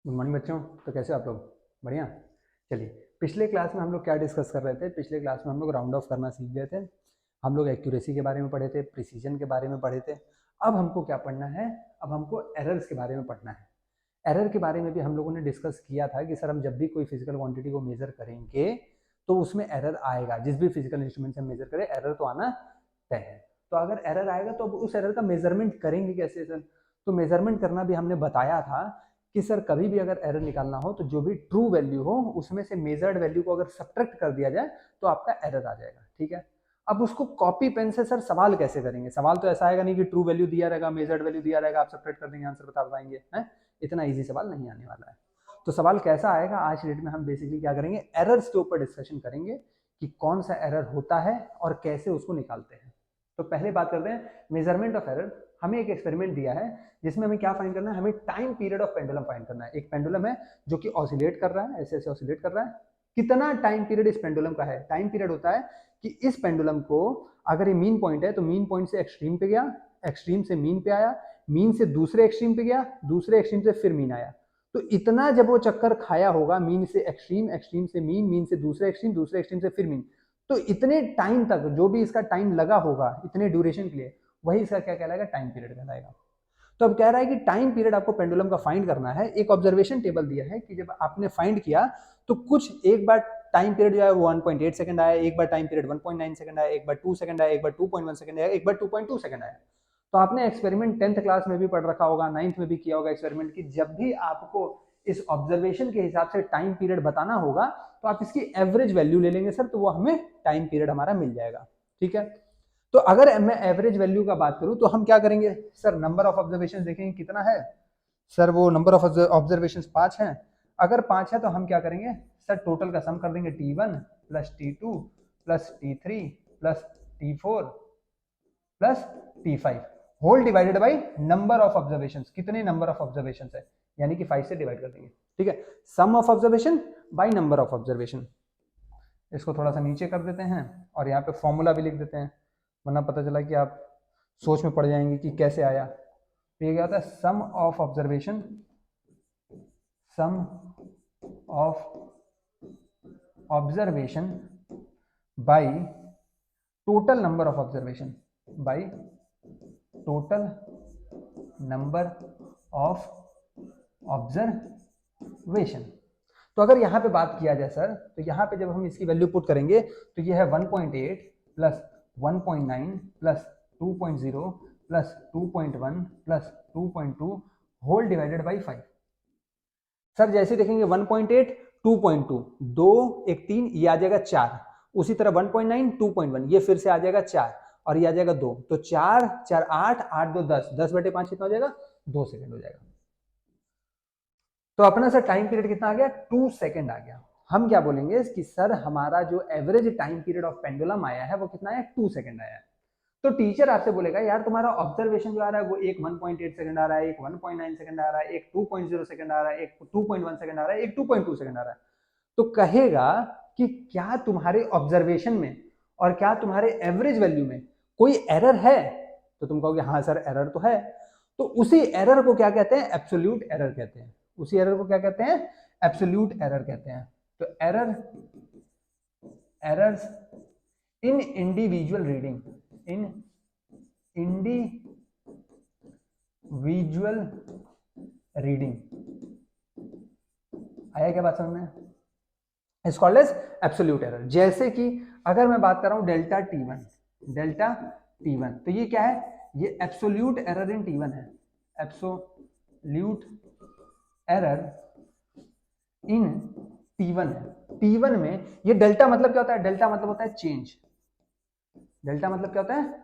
Good morning बच्चों। तो कैसे आप लोग? बढ़िया। चलिए, पिछले क्लास में हम लोग क्या डिस्कस कर रहे थे? पिछले क्लास में हम लोग राउंड ऑफ करना सीख गए थे। हम लोग एक्यूरेसी के बारे में पढ़े थे, प्रिसीजन के बारे में पढ़े थे। अब हमको क्या पढ़ना है? अब हमको एरर्स के बारे में पढ़ना है। एरर के बारे में भी हम लोगों ने डिस्कस किया था कि सर हम जब भी कोई फिजिकल क्वांटिटी को मेजर करेंगे तो उसमें एरर आएगा। जिस भी फिजिकल इंस्ट्रूमेंट से हम मेजर करें एरर तो आना तय है। तो अगर एरर आएगा तो अब उस एरर का मेजरमेंट करेंगे कैसे सर? तो मेजरमेंट करना भी हमने बताया था कि सर कभी भी अगर एरर निकालना हो तो जो भी ट्रू वैल्यू हो उसमें से मेजर्ड वैल्यू को अगर सब्ट्रैक्ट कर दिया जाए तो आपका एरर आ जाएगा। ठीक है, अब उसको कॉपी पेन से सर सवाल कैसे करेंगे? सवाल तो ऐसा आएगा नहीं कि ट्रू वैल्यू दिया रहेगा, मेजर्ड वैल्यू दिया रहेगा, आप सब्ट्रैक्ट कर देंगे, आंसर बता पाएंगे। हैं, इतना इजी सवाल नहीं आने वाला है। तो सवाल कैसा आएगा? आज की डेट में हम बेसिकली क्या करेंगे, एरर्स के ऊपर डिस्कशन करेंगे कि कौन सा एरर होता है और कैसे उसको निकालते हैं। तो पहले बात करते हैं मेजरमेंट ऑफ एरर। हमें एक एक्सपेरिमेंट दिया है जिसमें हमें क्या फाइंड करना है? हमें time period of pendulum find करना है। एक पेंडुलम है जो कि ऑसिलेट कर रहा है, ऐसे ऐसे ऑसिलेट कर रहा है। कितना टाइम पीरियड इस पेंडुलम का है? टाइम पीरियड होता है कि इस पेंडुलम को अगर ये मीन पॉइंट है तो मीन पॉइंट से एक्सट्रीम पे गया, एक्सट्रीम से मीन पे आया, मीन से दूसरे एक्सट्रीम पे गया, दूसरे एक्सट्रीम से फिर मीन आया। तो इतना जब वो चक्कर खाया होगा, मीन से एक्सट्रीम, एक्सट्रीम से मीन, मीन से दूसरे एक्सट्रीम, दूसरे एक्सट्रीम से फिर मीन, तो इतने टाइम तक जो भी इसका टाइम लगा होगा इतने ड्यूरेशन के लिए, वही इसका क्या कहलाएगा? टाइम पीरियड कहलाएगा। तो अब कह रहा है कि टाइम पीरियड आपको पेंडुलम का फाइंड करना है। एक ऑब्जर्वेशन टेबल दिया है कि जब आपने फाइंड किया तो कुछ एक बार टाइम पीरियड जो है वो 1.8 सेकंड आया, एक बार टाइम पीरियड 1.9 सेकंड आया, एक बार 2 सेकंड आया, एक बार 2.1 सेकंड आया, एक बार 2.2 सेकंड आया। तो आपने एक्सपेरिमेंट 10th क्लास में भी पढ़ रखा होगा, 9th में भी किया होगा एक्सपेरिमेंट की जब भी आपको इस ऑब्जर्वेशन के हिसाब से टाइम पीरियड बताना होगा तो आप इसकी एवरेज वैल्यू ले लेंगे सर, तो वो हमें टाइम पीरियड हमारा मिल जाएगा। ठीक है, तो अगर मैं एवरेज वैल्यू का बात करूं तो हम क्या करेंगे सर? नंबर ऑफ ऑब्जर्वेशन देखेंगे कितना है सर? वो नंबर ऑफ ऑब्जर्वेशन 5 है। अगर 5 है तो हम क्या करेंगे सर? टोटल का सम कर देंगे T1 plus T2 plus T3 plus T4 plus T5 whole divided by number of observation. कितने नंबर ऑफ ऑब्जर्वेशन है? यानी कि 5 से डिवाइड कर देंगे। ठीक है, sum of observation by number of observation. इसको थोड़ा सा नीचे कर देते हैं और यहाँ पे फॉर्मूला भी लिख देते हैं, वरना पता चला कि आप सोच में पड़ जाएंगे कि कैसे आया। तो ये क्या होता है? Sum of observation, sum of observation by total number of observation, by total number of observation. तो अगर यहाँ पे बात किया जाए सर, तो यहाँ पे जब हम इसकी वैल्यू पुट करेंगे तो ये है 1.8 plus 1.9 plus 2.0 plus 2.1 plus 2.2 whole divided by 5। Sir जैसे देखेंगे 1.8 2.2, 2 1 3, ये आ जाएगा 4। उसी तरह 1.9 2.1, ये फिर से आ जाएगा 4 और ये आ जाएगा 2। तो 4 4 8 8 2 10, 10/5 कितना हो जाएगा? 2 सेकंड हो जाएगा। तो अपना सर टाइम पीरियड कितना आ गया? 2 सेकंड आ गया। हम क्या बोलेंगे कि सर हमारा जो average time period of pendulum आया है वो कितना है? 2 सेकंड आया है। तो टीचर आपसे बोलेगा यार तुम्हारा ऑब्जर्वेशन जो आ रहा है वो एक 1.8 सेकंड आ रहा है, एक 1.9 सेकंड आ रहा है, एक 2.0 सेकंड आ रहा है, एक 2.1 सेकंड आ रहा है, एक 2.2 सेकंड आ रहा है। तो कहेगा कि क्या तुम्हारे ऑब्जर्वेशन में और क्या तुम्हारे एवरेज वैल्यू में कोई एरर है? तो तुम कहोगे हाँ सर एरर तो है। तो उसी एरर को क्या कहते हैं? एब्सोल्यूट एरर कहते हैं। उसी एरर को क्या कहते हैं? एब्सोल्यूट एरर कहते हैं। तो errors in individual reading, in individual reading. आया क्या बात समझ में? Is called as absolute error. जैसे कि अगर मैं बात कर रहा हूं डेल्टा T1, तो ये क्या है? ये एब्सोल्यूट एरर इन T1 है। एब्सोल्यूट एरर इन T1 है। T1 में ये डेल्टा मतलब क्या होता है? डेल्टा मतलब होता है चेंज। डेल्टा मतलब क्या होता है?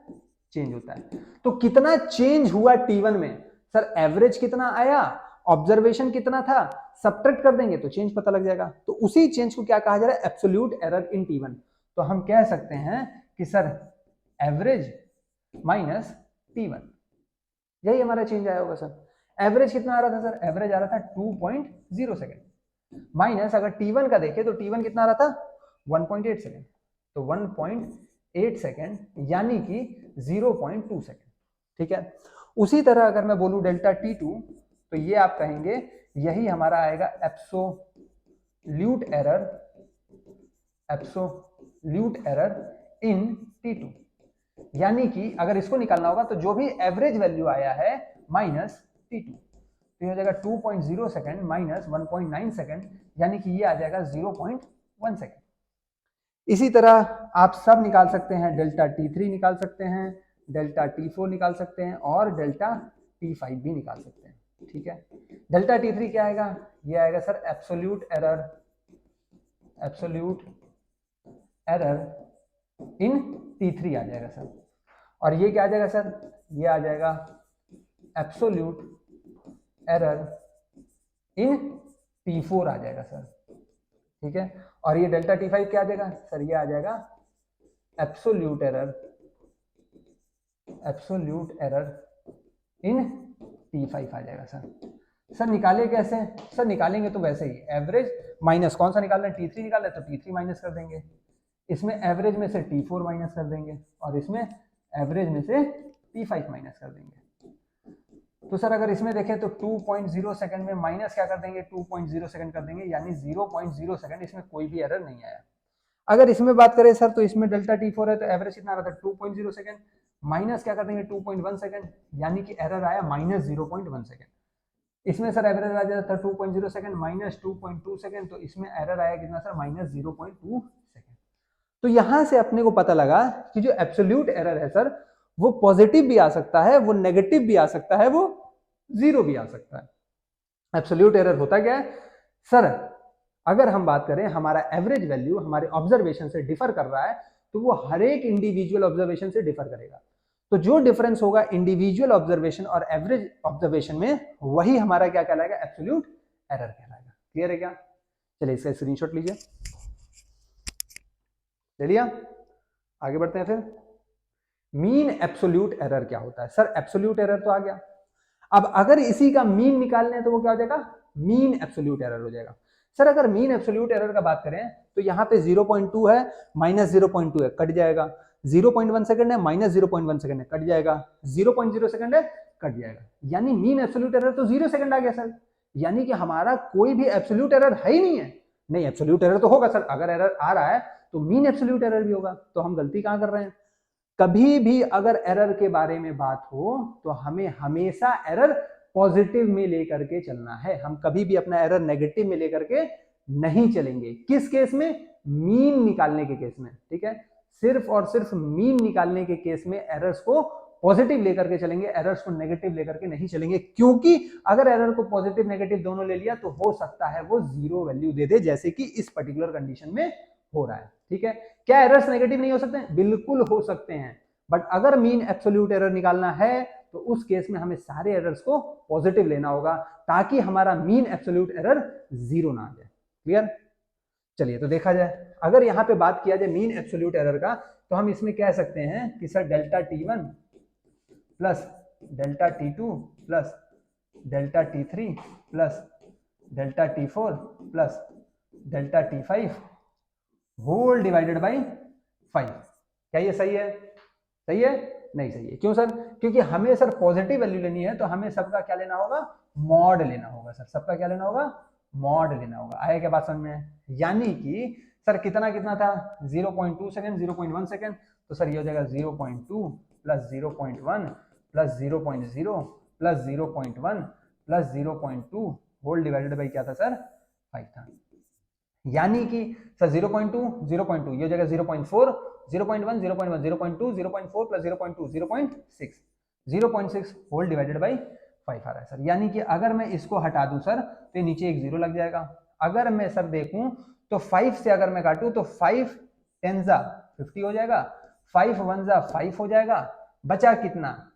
चेंज होता है। तो कितना चेंज हुआ T1 में सर? एवरेज कितना आया, ऑब्जर्वेशन कितना था, सब्ट्रैक्ट कर देंगे तो चेंज पता लग जाएगा। तो उसी चेंज को क्या कहा जा रहा है? Absolute error in T1। तो हम कह सकते हैं कि सर एवरेज माइनस T1, यही हमारा चेंज आया होगा सर। एवरेज कितना आ रहा था सर? एवरेज आ रहा था 2.0 सेकेंड माइनस अगर T1 का देखें तो T1 कितना आ रहा था? 1.8 सेकेंड। तो 1.8 सेकेंड यानी कि 0.2 सेकेंड। ठीक है, उसी तरह अगर मैं बोलूं डेल्टा T2 तो ये आप कहेंगे यही हमारा आएगा एब्सोल्यूट एरर इन T2। यानी कि अगर इसको निकालना होगा तो जो भी एवरेज वैल्यू आया है माइनस T2, तो ये हो जाएगा 2.0 सेकेंड माइनस 1.9 सेकेंड, यानी कि ये आ जाएगा 0.1 सेकेंड। इसी तरह आप सब निकाल सकते हैं, डेल्टा T3 निकाल सकते हैं, डेल्टा T4 निकाल सकते हैं और डेल्टा T5 भी निकाल सकते हैं। ठीक है, डेल्टा T3 क्या आएगा? ये आएगा sir absolute error in T3 आ जाएगा सर। और ये क्या आ जाएगा सर? ये आ जाएगा एब्सोल्यूट एरर इन T4 आ जाएगा सर। ठीक है, और ये डेल्टा T5 क्या आ जाएगा सर? ये आ जाएगा एब्सोल्यूट एरर इन T5 आ जाएगा सर। सर निकाले कैसे? सर निकालेंगे तो वैसे ही, एवरेज माइनस कौन सा निकालना है? T3 निकालना है तो T3 माइनस कर देंगे, इसमें एवरेज में से T4 माइनस कर देंगे और इसमें एवरेज में से T5 माइनस कर देंगे। तो सर अगर इसमें देखें तो 2.0 सेकंड में माइनस क्या कर देंगे? 2.0 सेकंड कर देंगे, यानी 0.0 सेकंड, इसमें कोई भी एरर नहीं आया। अगर इसमें बात करें सर तो इसमें डेल्टा T4 है तो एवरेज कितना रहा था? 2.0 सेकंड, माइनस क्या कर देंगे? 2.1 सेकंड, यानी कि एरर आया माइनस 0.1 सेकंड। इसमें सर एवरेज आ जाता था 2.0 सेकंड माइनस 2.2 सेकंड, तो इसमें एरर आया कितना सर? Minus 0.2 second. तो यहां से अपने को पता लगा कि जो एब्सोल्यूट एरर है सर वो पॉजिटिव भी आ सकता है, वो नेगेटिव भी आ सकता है, वो जीरो भी आ सकता है। एब्सोल्यूट एरर होता क्या है सर? अगर हम बात करें हमारा एवरेज वैल्यू हमारे ऑब्जर्वेशन से डिफर कर रहा है तो वो हर एक इंडिविजुअल ऑब्जर्वेशन से डिफर करेगा। तो जो डिफरेंस होगा इंडिविजुअल ऑब्जर्वेशन और एवरेज ऑब्जर्वेशन में, वही हमारा क्या कहलाएगा? एब्सोल्यूट एरर कहलाएगा। क्लियर है क्या? चलिए इसका स्क्रीनशॉट लीजिए, ले लिया, आगे बढ़ते हैं। फिर मीन एब्सोल्यूट एरर क्या होता है सर? एब्सोल्यूट एरर तो आ गया, अब अगर इसी का मीन निकालने हैं तो वो क्या हो जाएगा? मीन एब्सोल्यूट एरर हो जाएगा। सर अगर मीन एब्सोल्यूट एरर का बात करें तो यहाँ पे 0.2 है, माइनस 0.2 है, कट जाएगा। 0.1 सेकंड है, माइनस 0.1 सेकंड है, कट जाएगा। 0.0 सेकंड है, कट जाएगा। यानी मीन एब्सोल्यूट एरर तो 0 सेकंड आ गया सर, यानी कि हमारा कोई भी एब्सोल्यूट एरर है ही नहीं है। नहीं, एब्सोल्यूट एरर तो होगा सर, अगर एरर आ रहा है तो मीन एब्सोल्यूट एरर भी होगा। तो हम गलती कहां कर रहे हैं? कभी भी अगर एरर के बारे में बात हो तो हमें हमेशा एरर पॉजिटिव में लेकर के चलना है, हम कभी भी अपना एरर नेगेटिव में लेकर के नहीं चलेंगे। किस केस में? मीन निकालने के केस में। ठीक है, सिर्फ और सिर्फ मीन निकालने के केस में एरर्स को पॉजिटिव लेकर के चलेंगे, एरर्स को नेगेटिव लेकर के नहीं चलेंगे, क्योंकि अगर एरर को पॉजिटिव नेगेटिव दोनों ले लिया तो हो सकता है वो जीरो वैल्यू दे दे, जैसे कि इस पर्टिकुलर कंडीशन में हो रहा है। ठीक है, क्या एरर्स नेगेटिव नहीं हो सकते? बिल्कुल हो सकते हैं, बट अगर मीन एब्सोल्यूट एरर निकालना है तो उस केस में हमें सारे एरर्स को पॉजिटिव लेना होगा, ताकि हमारा मीन एब्सोल्यूट एरर जीरो ना आ जाए। क्लियर? चलिए तो देखा जाए, अगर यहां पे बात किया जाए मीन एब्सोल्यूट एरर का, तो हम इसमें कह सकते हैं कि sir delta T1 plus delta T2 plus delta T3 plus delta T4 plus delta T5 whole divided by 5। क्या ये सही है? सही है? नहीं सही है। क्यों सर? क्योंकि हमें सर पॉजिटिव वैल्यू लेनी है तो हमें सबका क्या लेना होगा? मॉड लेना होगा सर, सबका क्या लेना होगा? मॉड लेना होगा। आया क्या बात समझ में? यानी कि सर कितना कितना था? 0.2 सेकंड, 0.1 सेकंड, तो सर ये हो जाएगा 0.2 plus 0.1 plus 0.0 plus 0.1 plus 0.2 whole divided by क्या था सर? 5 था। यानी कि सर 0.2 0.2 ये हो जाएगा 0.4, 0.1 0.1 0.2 0.4 प्लस 0.2 0.6, 0.6 होल डिवाइडेड बाई 5 आ रहा है सर। यानी कि अगर मैं इसको हटा दूं सर तो नीचे एक जीरो लग जाएगा। अगर मैं सर देखूं तो 5 से अगर मैं काटूं तो 5 10 जा 50 हो जाएगा, 5 1 जा 5 हो जाएगा, बचा कितना?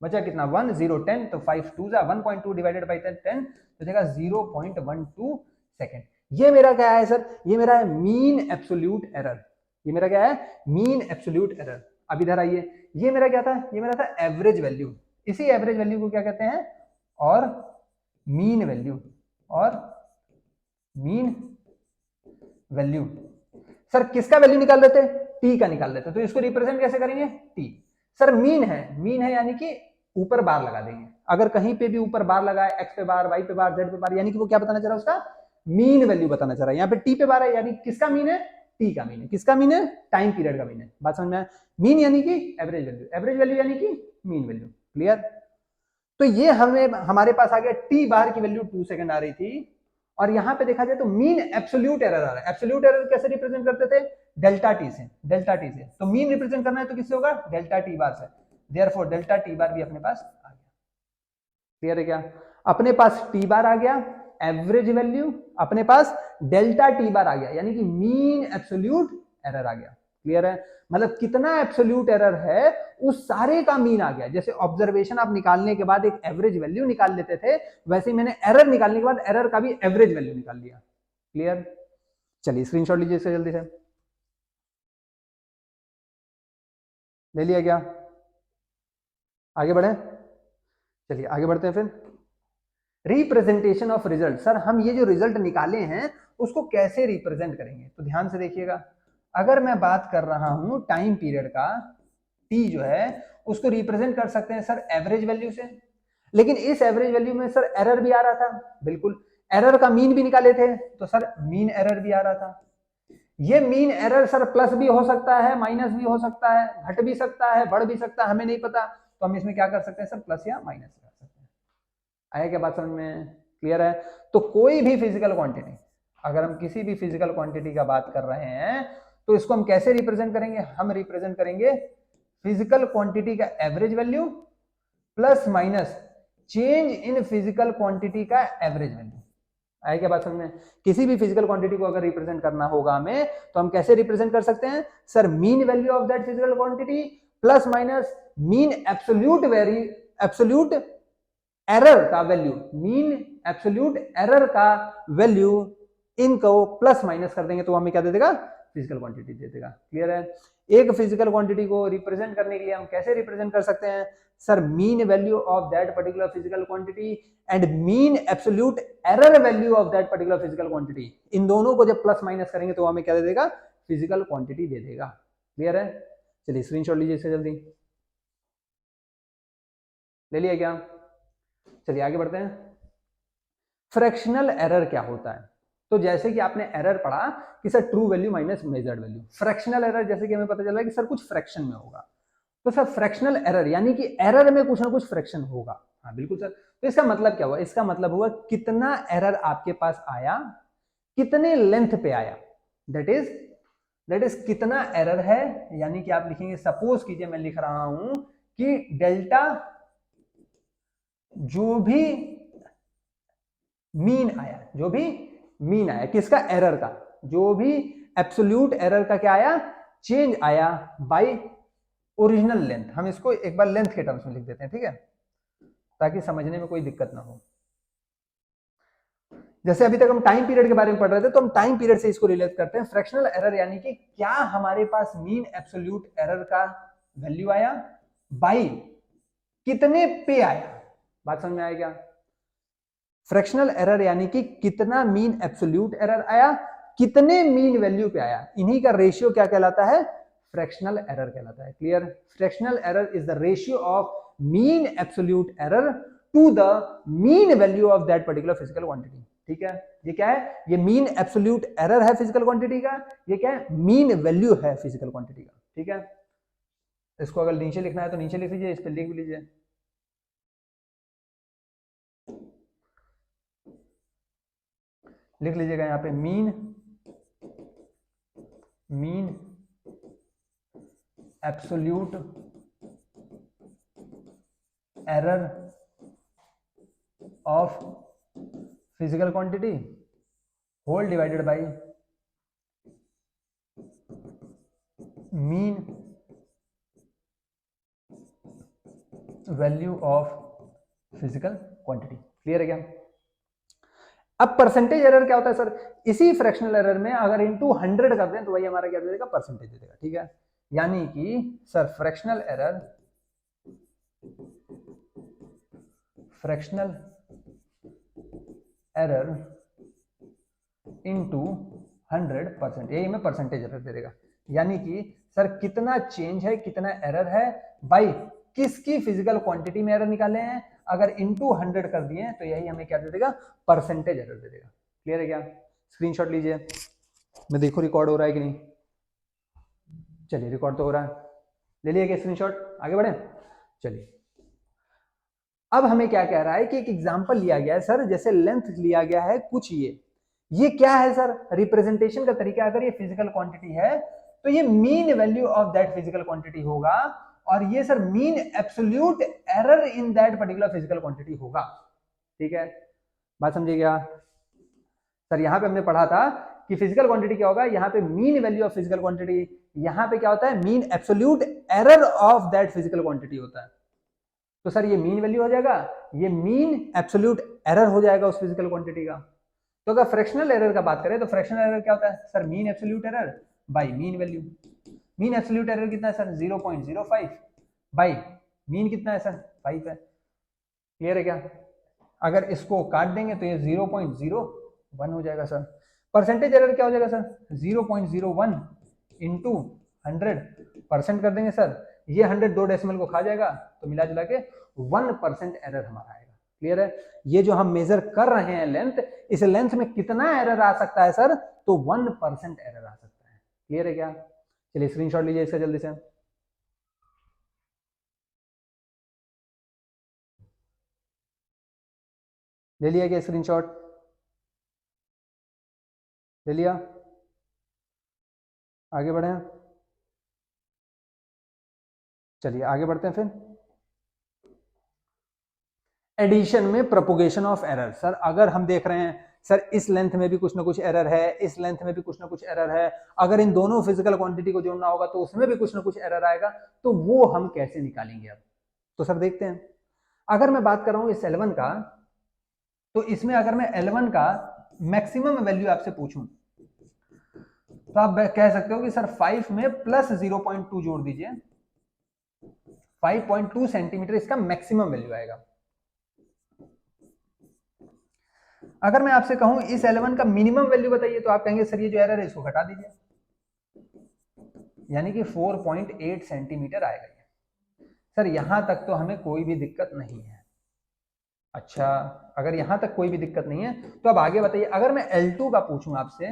बचा कितना? 1 0 10, तो 5 2 जा 1.2 डिवाइडेड बाई 10 तो जाएगा 0.12 सेकेंड। ये मेरा क्या है सर? ये मेरा है मीन एब्सोल्यूट एरर। ये मेरा क्या है? Mean absolute error. अब इधर आइए, ये मेरा क्या था? ये मेरा था एवरेज वैल्यू। इसी एवरेज वैल्यू को क्या कहते हैं? और मीन वैल्यू। और मीन वैल्यू सर किसका वैल्यू निकाल देते? टी का निकाल देते। तो इसको रिप्रेजेंट कैसे करेंगे? टी। सर मीन है, मीन है यानी कि ऊपर बार लगा देंगे। अगर कहीं पे भी ऊपर बार लगा है, एक्स पे बार, वाई पे बार, जेड पे बार, यानी कि वो क्या बताना चाह रहा है, उसका मीन वैल्यू बताना चाह रहा है। यहाँ पे टी पे बार है, यानी किसका मीन है, टी का मीन है। किसका मीन है, टाइम पीरियड का मीन है। बात समझ में आया? मीन यानी कि एवरेज वैल्यू, एवरेज वैल्यू यानी कि मीन वैल्यू। क्लियर? तो ये हमें हमारे पास आ गया टी बार की वैल्यू 2 सेकंड आ रही थी, और यहां पे देखा जाए तो मीन एब्सोल्यूट एरर आ रहा है। एब्सोल्यूट एरर कैसे रिप्रेजेंट करते थे, डेल्टा टी से। डेल्टा टी से तो मीन रिप्रेजेंट करना है तो किससे होगा, डेल्टा टी बार से। देयरफॉर डेल्टा टी बार भी अपने पास आ गया। क्लियर है क्या? अपने पास टी बार आ गया, एवरेज वैल्यू, अपने पास डेल्टा टी बार आ गया, यानी कि मीन एब्सोल्यूट एरर आ गया। क्लियर है? मतलब कितना एब्सोल्यूट एरर है उस सारे का मीन आ गया। जैसे ऑब्जर्वेशन आप निकालने के बाद एक एवरेज वैल्यू निकाल लेते थे, वैसे ही मैंने एरर निकालने के बाद एरर का भी एवरेज वैल्यू निकाल लिया। क्लियर? चलिए स्क्रीनशॉट लीजिए इससे जल्दी से। ले लिया क्या? आगे बढ़े? चलिए आगे बढ़ते हैं फिर। Representation of result. सर हम ये जो रिजल्ट निकाले हैं उसको कैसे रिप्रेजेंट करेंगे, तो ध्यान से देखिएगा। अगर मैं बात कर रहा हूं टाइम पीरियड का, टी जो है उसको रिप्रेजेंट कर सकते हैं सर एवरेज वैल्यू से, लेकिन इस एवरेज वैल्यू में सर एरर भी आ रहा था। बिल्कुल, एरर का मीन भी निकाले थे तो सर मीन एरर भी आ रहा था। ये मीन एरर सर प्लस भी हो सकता है, माइनस भी हो सकता है, घट भी सकता है, बढ़ भी सकता है, हमें नहीं पता। तो हम इसमें क्या कर सकते हैं सर, प्लस या माइनस कर सकते हैं। आया क्या बात समझ में? क्लियर है? तो कोई भी फिजिकल क्वांटिटी, अगर हम किसी भी फिजिकल क्वांटिटी का बात कर रहे हैं तो इसको हम कैसे रिप्रेजेंट करेंगे, हम रिप्रेजेंट करेंगे फिजिकल क्वांटिटी का average value plus minus change in physical quantity का एवरेज वैल्यू। आया क्या बात समझ में? किसी भी फिजिकल क्वांटिटी को अगर रिप्रेजेंट करना होगा हमें, तो हम कैसे रिप्रेजेंट कर सकते हैं sir, mean value of that physical quantity plus minus mean absolute error का वैल्यू, मीन एब्सोल्यूट एरर का वैल्यू, इनको प्लस माइनस कर देंगे तो हमें क्या दे देगा, फिजिकल क्वांटिटी दे देगा। क्लियर है? एक फिजिकल क्वांटिटी को रिप्रेजेंट करने के लिए हम कैसे रिप्रेजेंट कर सकते हैं sir, mean value of that particular physical quantity and mean absolute error value of that particular physical quantity, इन दोनों को जब प्लस माइनस करेंगे तो हमें क्या दे देगा, फिजिकल क्वांटिटी दे देगा। क्लियर है? चलिए स्क्रीनशॉट लीजिए इससे जल्दी। ले लिया क्या? चलिए आगे बढ़ते हैं। फ्रैक्शनल एरर क्या होता है? तो जैसे कि आपने एरर पढ़ा कि sir true value minus measured value, fractional error जैसे कि हमें पता चला कि सर कुछ फ्रैक्शन में होगा, तो सर फ्रैक्शनल एरर यानी कि एरर में कुछ ना कुछ फ्रैक्शन होगा। हाँ बिल्कुल सर। तो इसका मतलब क्या हुआ, इसका मतलब हुआ कितना एरर आपके पास आया, कितने लेंथ पे आया, दैट इज कितना एरर है। यानी कि आप लिखेंगे, सपोज कीजिए मैं लिख रहा हूं कि डेल्टा जो भी मीन आया, जो भी मीन आया किसका, एरर का, जो भी एब्सोल्यूट एरर का क्या आया, चेंज आया बाय ओरिजिनल लेंथ। हम इसको एक बार लेंथ के टर्म्स में लिख देते हैं, ठीक है, ताकि समझने में कोई दिक्कत ना हो। जैसे अभी तक हम टाइम पीरियड के बारे में पढ़ रहे थे, तो हम टाइम पीरियड से इसको रिलेट करते हैं। फ्रैक्शनल एरर यानी कि क्या हमारे पास मीन एब्सोल्यूट एरर का वैल्यू आया, बाय कितने पे आया। बात समझ में आया क्या? फ्रैक्शनल एरर यानी कि कितना मीन एब्सोल्यूट एरर आया, कितने मीन वैल्यू पे आया, इन्हीं का रेशियो क्या कहलाता है, फ्रैक्शनल एरर कहलाता है। Clear? Fractional error is the ratio of mean absolute error to the mean value of that particular physical quantity. ठीक है? ये क्या है, ये मीन एब्सोल्यूट एरर है फिजिकल क्वांटिटी का, ये क्या है, मीन वैल्यू है फिजिकल क्वांटिटी का। ठीक है? इसको अगर नीचे लिखना है तो नीचे लिख लीजिए, इस पर लिख भी लीजिए। लिख लीजिएगा यहाँ पे mean absolute error of physical quantity whole divided by mean value of physical quantity. Clear है क्या? अब परसेंटेज एरर क्या होता है सर, इसी फ्रैक्शनल एरर में अगर इनटू 100 कर दें तो वही हमारा क्या दे देगा, परसेंटेज दे देगा। ठीक है? यानी कि सर फ्रैक्शनल एरर इनटू 100%, यही हमें परसेंटेज एरर दे देगा। यानी कि सर कितना चेंज है, कितना एरर है बाय किसकी फिजिकल क्वांटिटी में एरर निकाले हैं, अगर इनटू 100 कर दिए तो यही हमें क्या दे देगा, परसेंटेज एरर दे देगा। क्लियर है क्या? स्क्रीनशॉट लीजिए, मैं देखो रिकॉर्ड हो रहा है कि नहीं। चलिए रिकॉर्ड तो हो रहा है, ले लिया क्या स्क्रीनशॉट, आगे बढ़े। चलिए अब हमें क्या कह रहा है कि एक एग्जांपल लिया गया है सर, जैसे लेंथ लिया गया है कुछ, ये क्या है सर, रिप्रेजेंटेशन का तरीका। अगर ये फिजिकल क्वांटिटी है तो ये mean value of that physical quantity होगा, और ये sir mean absolute error in that particular physical quantity होगा। ठीक है, बात समझिएगा सर। यहां पे हमने पढ़ा था कि फिजिकल क्वांटिटी क्या होगा, यहाँ पे mean value of physical quantity, यहाँ पे क्या होता है, mean absolute error of that physical quantity होता है। तो सर ये मीन वैल्यू हो जाएगा, ये मीन एब्सोल्यूट एरर हो जाएगा उस फिजिकल क्वांटिटी का। तो अगर फ्रैक्शनल एरर का बात करें तो फ्रैक्शनल एरर क्या होता है sir, mean absolute error by mean value. Mean absolute error कितना है सर, 0.05 बाई मीन कितना है सर, 5 है। क्लियर है क्या? अगर इसको काट देंगे तो ये 0.01 हो जाएगा सर। परसेंटेज एरर क्या हो जाएगा सर, 0.01 इंटू 100% कर देंगे सर, ये 100 दो डेसिमल को खा जाएगा, तो मिला जुला के 1% एरर हमारा आएगा। क्लियर है? ये जो हम मेजर कर रहे हैं लेंथ, इस लेंथ में कितना एरर आ सकता है सर, तो 1% एरर आ सकता है। क्लियर है क्या? चलिए स्क्रीनशॉट लीजिए इसका जल्दी से। ले लिया क्या स्क्रीनशॉट, ले लिया, आगे बढ़े। चलिए आगे बढ़ते हैं फिर। एडिशन में प्रोपोगेशन ऑफ एरर। सर अगर हम देख रहे हैं सर इस लेंथ में भी कुछ ना कुछ एरर है, इस लेंथ में भी कुछ ना कुछ एरर है, अगर इन दोनों फिजिकल क्वांटिटी को जोड़ना होगा तो उसमें भी कुछ ना कुछ एरर आएगा, तो वो हम कैसे निकालेंगे अब। तो सर देखते हैं, अगर मैं बात कर रहा हूं इस L1 का, तो इसमें अगर मैं L1 का मैक्सिमम वैल्यू आपसे पूछूं तो आप कह सकते हो कि सर 5 में प्लस 0.2 जोड़ दीजिए, 5.2 सेंटीमीटर इसका मैक्सिमम वैल्यू आएगा। अगर मैं आपसे कहूं इस L1 का मिनिमम वैल्यू बताइए, तो आप कहेंगे सर ये जो एरर है इसको घटा दीजिए, यानी कि 4.8 सेंटीमीटर आएगा ये। सर यहां तक तो हमें कोई भी दिक्कत नहीं है। अच्छा, अगर यहां तक कोई भी दिक्कत नहीं है तो अब आगे बताइए, अगर मैं L2 का पूछूं आपसे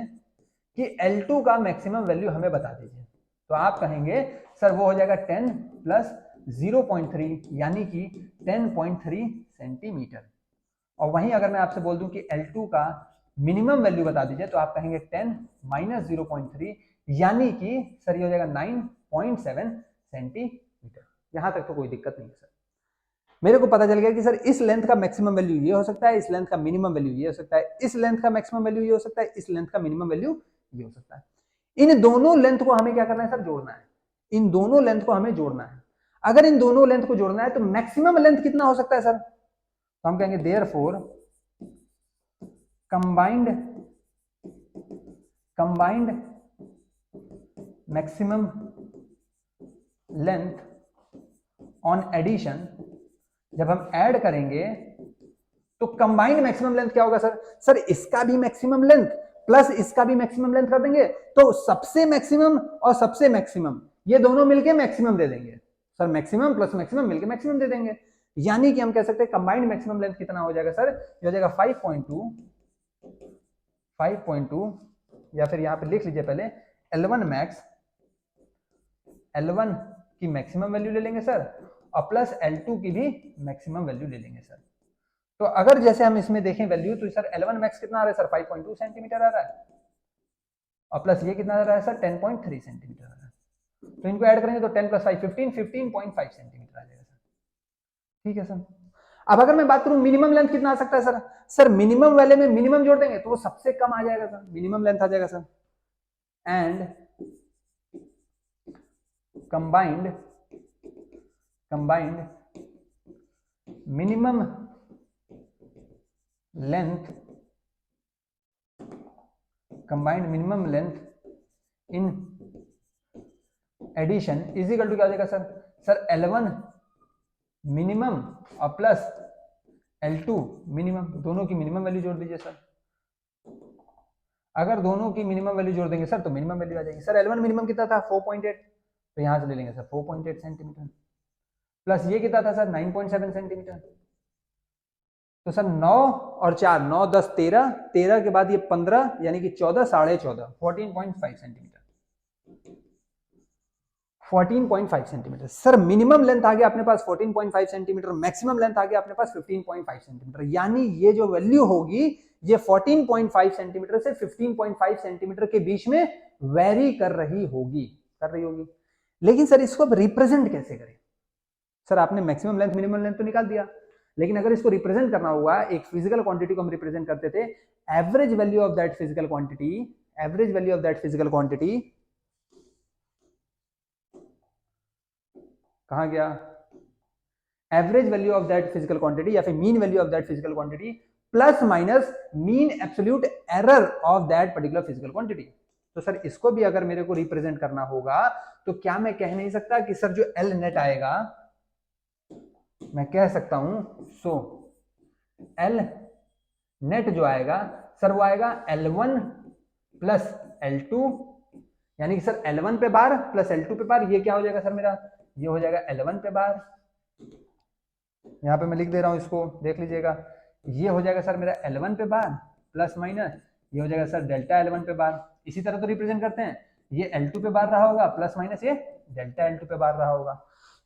कि L2 का मैक्सिमम वैल्यू हमें बता दीजिए, तो आप कहेंगे सर वो हो जाएगा 10 प्लस 0.3 यानी कि 10.3 सेंटीमीटर। और वहीं अगर मैं आपसे बोल दूं कि L2 का मिनिमम वैल्यू बता दीजिए, तो आप कहेंगे 10 माइनस 0.3 यानी कि सर ये हो जाएगा 9.7 सेंटीमीटर। यहां तक तो कोई दिक्कत नहीं है सर। मेरे को पता चल गया कि सर इस लेंथ का मैक्सिमम वैल्यू ये हो सकता है, इस लेंथ का मिनिमम वैल्यू ये हो सकता है, इस लेंथ का मैक्सिमम वैल्यू ये हो सकता है, इस लेंथ का मिनिमम वैल्यू ये हो सकता है। इन दोनों लेंथ को हमें क्या करना है सर, जोड़ना है। इन दोनों लेंथ को हमें जोड़ना है। अगर इन दोनों लेंथ को जोड़ना है तो मैक्सिमम लेंथ कितना हो सकता है सर, तो हम कहेंगे therefore combined maximum length on addition. जब हम ऐड करेंगे तो कंबाइंड मैक्सिमम लेंथ क्या होगा सर, सर इसका भी मैक्सिमम लेंथ प्लस इसका भी मैक्सिमम लेंथ कर देंगे, तो सबसे मैक्सिमम और सबसे मैक्सिमम ये दोनों मिलके मैक्सिमम दे देंगे। सर मैक्सिमम प्लस मैक्सिमम मिलके मैक्सिमम दे देंगे, यानी कि हम कह सकते हैं कंबाइंड मैक्सिमम लेंथ कितना हो जाएगा सर, ये हो जाएगा 5.2 या फिर यहां पे लिख लीजिए पहले L1 मैक्स, L1 की मैक्सिमम वैल्यू ले लेंगे सर, और प्लस L2 की भी मैक्सिमम वैल्यू ले लेंगे सर। तो अगर जैसे हम इसमें देखें वैल्यू, तो सर L1 मैक्स कितना आ रहा है सर, 5.2 सेंटीमीटर आ रहा है, और प्लस ये कितना आ रहा है सर, 10.3 सेंटीमीटर आ रहा है। तो इनको ऐड करेंगे तो 10 प्लस 5 15.5 सेंटीमीटर आ जाएगा सर। ठीक है सर। अब अगर मैं बात करूं मिनिमम लेंथ कितना आ सकता है सर, सर मिनिमम वाले में मिनिमम जोड़ देंगे तो वो सबसे कम आ जाएगा सर, मिनिमम लेंथ आ जाएगा sir. And combined minimum length in addition is equal to क्या हो जाएगा सर, सर L1 मिनिमम और प्लस L2 मिनिमम, दोनों की मिनिमम वैल्यू जोड़ दीजिए सर। अगर दोनों की मिनिमम वैल्यू जोड़ देंगे सर तो मिनिमम वैल्यू आ जाएगी। सर L1 मिनिमम कितना था, 4.8, तो यहां से ले लेंगे सर 4.8 सेंटीमीटर। प्लस ये कितना था सर 9.7 सेंटीमीटर। तो सर 9 और 4, 9 10 13, 13 के बाद ये 15 यानी कि 14 साढ़े 14, 14.5 centimetre. 14.5 centimetre sir minimum length आ गया अपने पास 14.5 सेंटीमीटर, मैक्सिमम लेंथ आ गया अपने पास 15.5 सेंटीमीटर, यानी ये जो वैल्यू होगी ये 14.5 सेंटीमीटर से 15.5 सेंटीमीटर के बीच में वेरी कर रही होगी। लेकिन सर इसको अब रिप्रेजेंट कैसे करें? सर आपने मैक्सिमम लेंथ मिनिमम लेंथ तो निकाल दिया, लेकिन अगर इसको रिप्रेजेंट करना हुआ, एक फिजिकल क्वांटिटी को हम रिप्रेजेंट करते थे, average value of that physical quantity, average value of that physical quantity कहां गया? Average value of that physical quantity या फिर mean value of that physical quantity plus minus mean absolute error of that particular physical quantity. तो sir इसको भी अगर मेरे को रिप्रेजेंट करना होगा तो क्या मैं कह नहीं सकता कि सर जो एल नेट आएगा, मैं कह सकता हूं सो एल नेट जो आएगा सर वो आएगा L1 प्लस L2, यानी कि सर L1 पे बार प्लस L2 पे बार, ये क्या हो जाएगा सर मेरा? ये हो जाएगा L1 पे बार, यहां पे मैं लिख दे रहा हूं इसको, देख लीजिएगा, ये हो जाएगा सर मेरा L1 पे बार प्लस माइनस ये हो जाएगा सर डेल्टा L1 पे बार। इसी तरह तो रिप्रेजेंट करते हैं, ये L2 पे बार रहा होगा प्लस माइनस ये डेल्टा L2 पे बार रहा होगा।